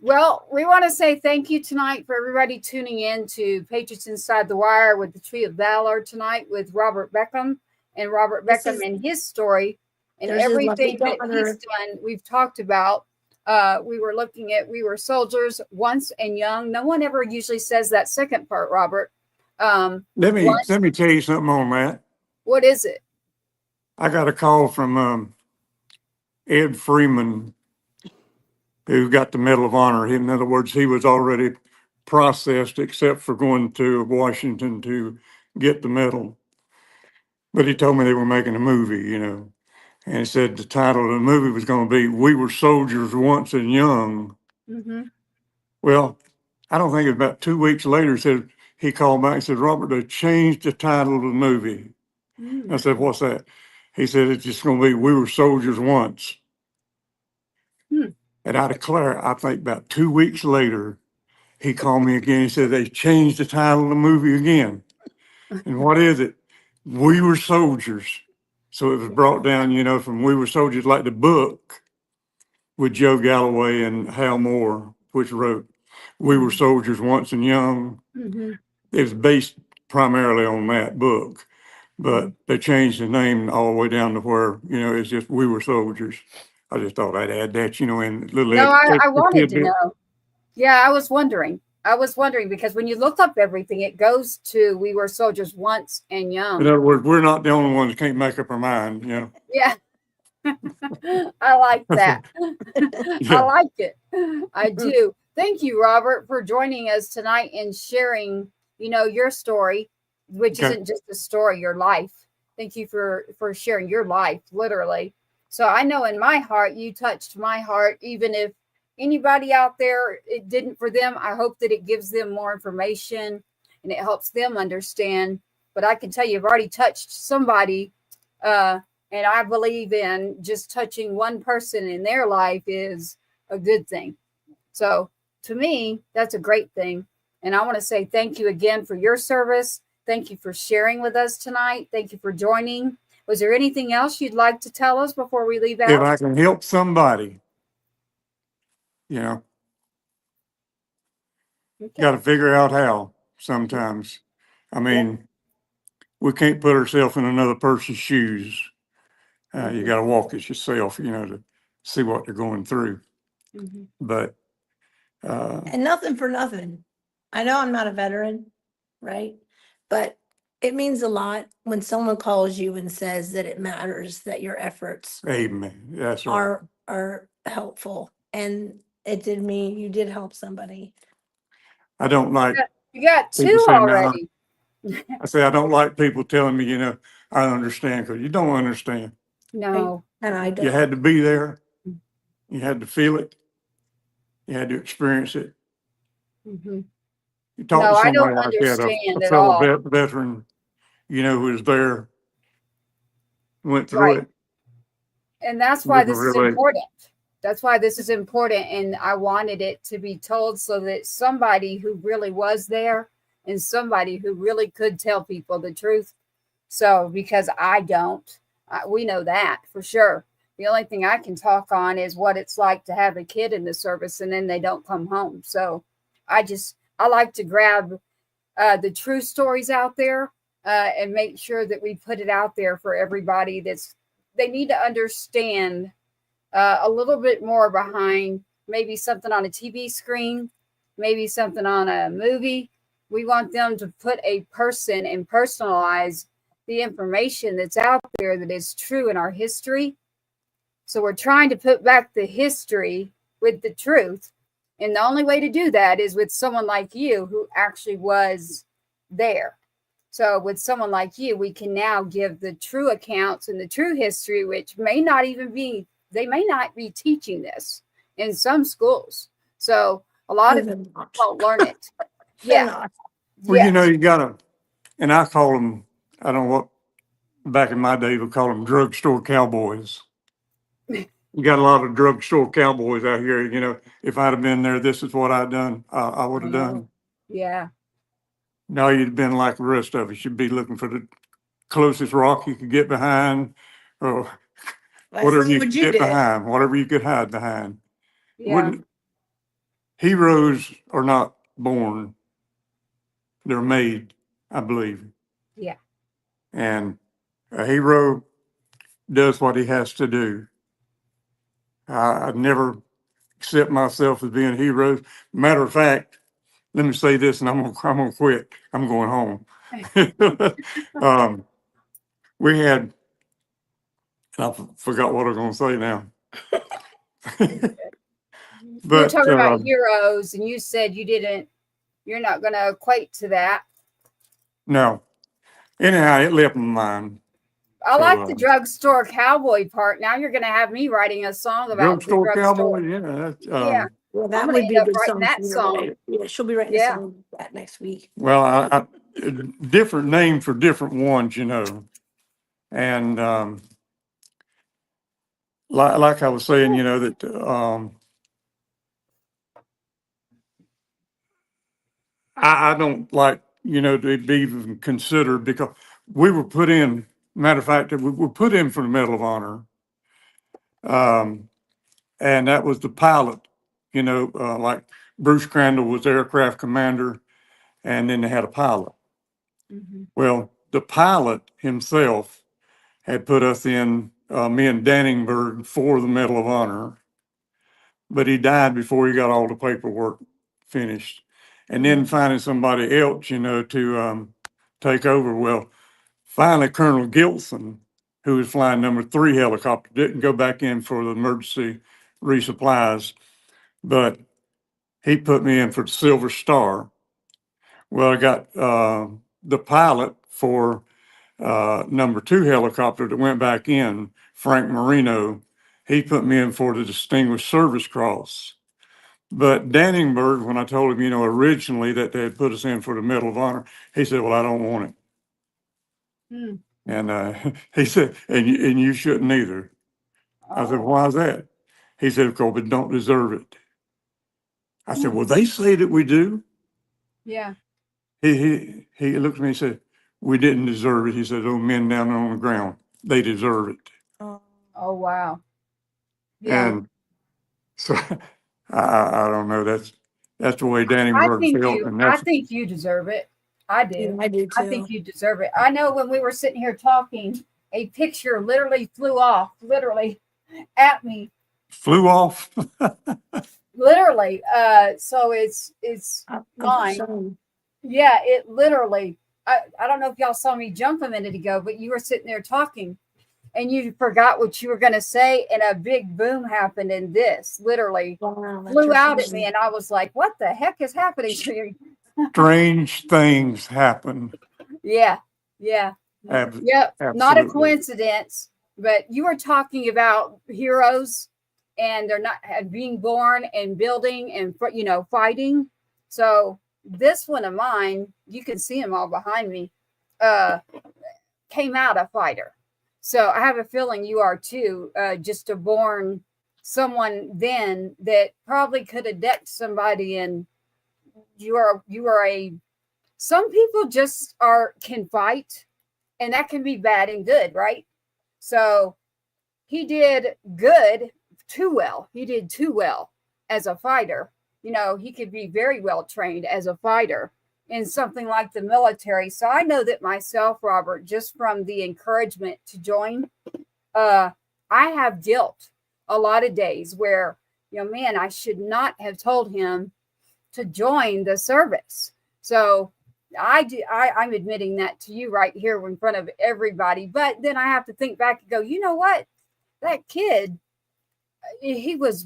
Well, we want to say thank you tonight for everybody tuning in to Patriots Inside the Wire with the Tree of Valor tonight with Robert Beckom and Robert Beckom and his story and There's his lovely everything that he's daughter. done. We've talked about. We were looking at We Were Soldiers Once and Young. No one ever usually says that second part, Robert. Let me tell you something on that. What is it? I got a call from Ed Freeman, who got the Medal of Honor. In other words, he was already processed except for going to Washington to get the medal. But he told me they were making a movie, and he said the title of the movie was going to be We Were Soldiers Once and Young. Mm-hmm. Well, I don't think it was about 2 weeks later, he called back and said, Robert, they changed the title of the movie. I said, what's that? He said, it's just going to be We Were Soldiers Once. And I declare, I think about 2 weeks later, he called me again. He said, they changed the title of the movie again. And what is it? We Were Soldiers. So it was brought down, from We Were Soldiers, like the book with Joe Galloway and Hal Moore, which wrote We Were Soldiers Once and Young. Mm-hmm. It was based primarily on that book, but they changed the name all the way down to where, it's just We Were Soldiers. I just thought I'd add that, in little No, I extra wanted to tidbit. know. Yeah, I was wondering because when you look up everything, it goes to We Were Soldiers Once and Young. In other words, we're not the only ones that can't make up our mind, Yeah. I like that. Yeah. I like it. I do. Thank you, Robert, for joining us tonight and sharing, your story, which Okay. isn't just a story, your life. Thank you for sharing your life, literally. So I know in my heart, you touched my heart, even if anybody out there, it didn't for them. I hope that it gives them more information and it helps them understand. But I can tell you, I've already touched somebody, and I believe in just touching one person in their life is a good thing. So to me, that's a great thing. And I want to say thank you again for your service. Thank you for sharing with us tonight. Thank you for joining. Was there anything else you'd like to tell us before we leave out? If I can help somebody, Okay. got to figure out how sometimes. I mean, we can't put ourselves in another person's shoes. You got to walk it yourself, to see what they're going through. But And nothing for nothing. I know I'm not a veteran, right? But it means a lot when someone calls you and says that it matters, that your efforts amen. That's right. are helpful. And it did mean you did help somebody. I don't like You got people two saying, already. I say, I don't like people telling me, I understand, because you don't understand. No. And I You don't. had to be there. You had to feel it. You had to experience it. Mhm. You talk No, to I somebody don't like that, a understand at fellow all. veteran, who was there, went through Right. it. And that's You why can this is relate. important. That's why this is important. And I wanted it to be told so that somebody who really was there and somebody who really could tell people the truth. So, because I don't, we know that for sure. The only thing I can talk on is what it's like to have a kid in the service and then they don't come home. So I like to grab the true stories out there and make sure that we put it out there for everybody they need to understand a little bit more behind maybe something on a TV screen, maybe something on a movie. We want them to put a person and personalize the information that's out there that is true in our history. So we're trying to put back the history with the truth. And the only way to do that is with someone like you who actually was there. So with someone like you, we can now give the true accounts and the true history, which may not even be, they may not be teaching this in some schools. So a lot of people don't learn it. Yeah. Well, Yes. you gotta, and I call them, I don't know what, back in my day, we call them drugstore cowboys. You got a lot of drugstore cowboys out here, if I'd have been there, this is what I'd done, I would have done. Yeah. No, you'd been like the rest of us. You'd be looking for the closest rock you could get behind, or whatever you could get behind, whatever you could hide behind. Yeah. Heroes are not born, they're made, I believe. Yeah. And a hero does what he has to do. I never accept myself as being a hero. Matter of fact, let me say this, and I'm gonna quit. I'm going home. We had, I forgot what I was gonna say now. We were talking about But heroes, and you said you're not going to equate to that. no, anyhow, it left my mind. I like the drugstore cowboy part. Now you're going to have me writing a song about the Drugstore drugstore. cowboy, yeah. Yeah. Well, I'm that gonna would be end a up good writing song that for you to song. write. Yeah, she'll be writing a Yeah. song that next week. Well, I different name for different ones, and like I was saying, that I don't like, to be even considered, because we were put in. Matter of fact, we were put in for the Medal of Honor, and that was the pilot. Like Bruce Crandall was the aircraft commander, and then they had a pilot. Well, the pilot himself had put us in, me and Danningberg, for the Medal of Honor, but he died before he got all the paperwork finished. And then finding somebody else, to take over. Well, finally, Colonel Gilson, who was flying number 3 helicopter, didn't go back in for the emergency resupplies, but he put me in for the Silver Star. Well, I got the pilot for number 2 helicopter that went back in, Frank Marino. He put me in for the Distinguished Service Cross. But Danningberg, when I told him, originally that they had put us in for the Medal of Honor, he said, "Well, I don't want it." And he said, and you shouldn't either. I said, "Why is that?" He said, "Because we don't deserve it." I said, "Well, they say that we do." Yeah. He looked at me and said, "We didn't deserve it." He said, "Those men down there on the ground, they deserve it." Oh, wow. Yeah. And so I don't know. That's the way Danny Berg felt, and I that's think you deserve it. I do. I do I think too. you deserve it. I know when we were sitting here talking, a picture literally flew off, literally at me, flew off. literally. So it's I'm mine. sorry. Yeah, it literally. I don't know if y'all saw me jump a minute ago, but you were sitting there talking, and you forgot what you were going to say, and a big boom happened, and this literally Wow, that's flew out at refreshing. me, and I was like, "What the heck is happening to you?" Strange things happen. Yeah, yeah. Ab- Yep, not a absolutely. coincidence. But you were talking about heroes, and they're not being born and building and fighting. So this one of mine, you can see them all behind me, uh, came out a fighter. So I have a feeling you are too. Just a born someone then that probably could have decked somebody, and you are a. Some people just can fight, and that can be bad and good, right? So he did good, too well. He did too well as a fighter. He could be very well trained as a fighter in something like the military. So I know that myself, Robert, just from the encouragement to join, I have guilt a lot of days where, man, I should not have told him to join the service. So I'm admitting that to you right here in front of everybody. But then I have to think back and go, you know what? That kid, he was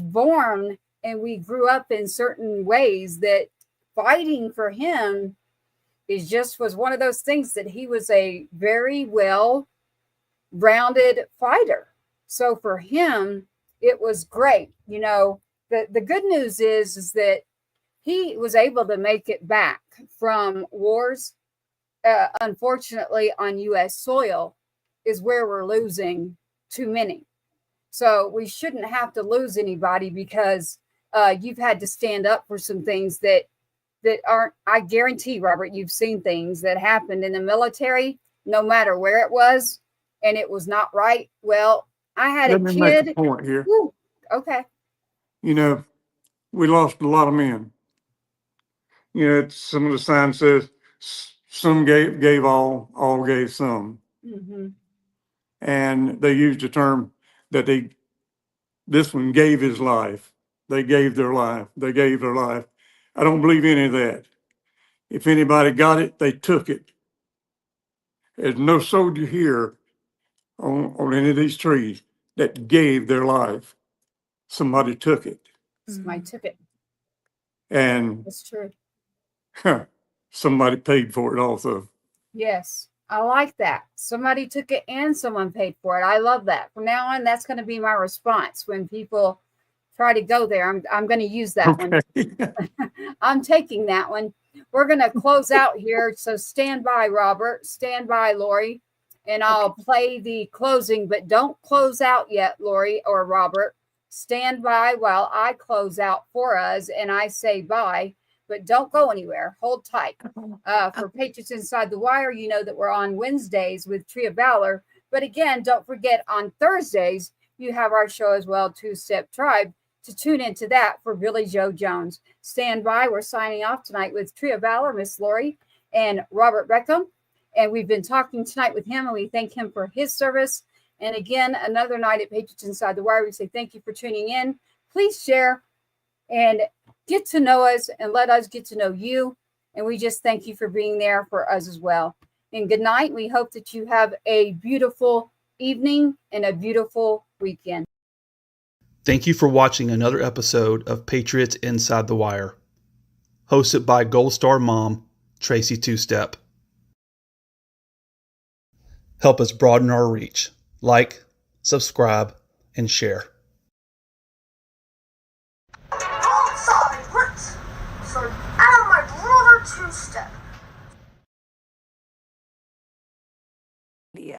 born, and we grew up in certain ways that fighting for him was one of those things that he was a very well rounded fighter. So for him, it was great. The good news is that he was able to make it back from wars. Unfortunately, on U.S. soil is where we're losing too many. So we shouldn't have to lose anybody because you've had to stand up for some things that aren't. I guarantee, Robert, you've seen things that happened in the military, no matter where it was, and it was not right. Well, I had a Let me make a kid. point here. Woo, okay. We lost a lot of men. Some of the sign says some gave all gave some. Mm-hmm. And they used the term that this one gave his life. They gave their life. They gave their life. I don't believe any of that. If anybody got it, they took it. There's no soldier here on any of these trees that gave their life. Somebody took it. Somebody took it. And That's true. somebody paid for it also. Yes, I like that. Somebody took it and someone paid for it. I love that. From now on, that's going to be my response when people try to go there. I'm going to use that one. I'm taking that one. We're going to close out here. So stand by, Robert. Stand by, Lori. And I'll play the closing, but don't close out yet, Lori or Robert. Stand by while I close out for us and I say bye. But don't go anywhere. Hold tight. For Patriots Inside the Wire, you know that we're on Wednesdays with Tree of Valor. But again, don't forget on Thursdays, you have our show as well, Two Step Tribe, to tune into that for Billy Joe Jones. Stand by. We're signing off tonight with Tree of Valor, Miss Lori and Robert Beckom. And we've been talking tonight with him, and we thank him for his service. And again, another night at Patriots Inside the Wire. We say thank you for tuning in. Please share and get to know us and let us get to know you. And we just thank you for being there for us as well. And good night. We hope that you have a beautiful evening and a beautiful weekend. Thank you for watching another episode of Patriots Inside the Wire, hosted by Gold Star Mom, Tracy Two-Step. Help us broaden our reach. Like, subscribe, and share.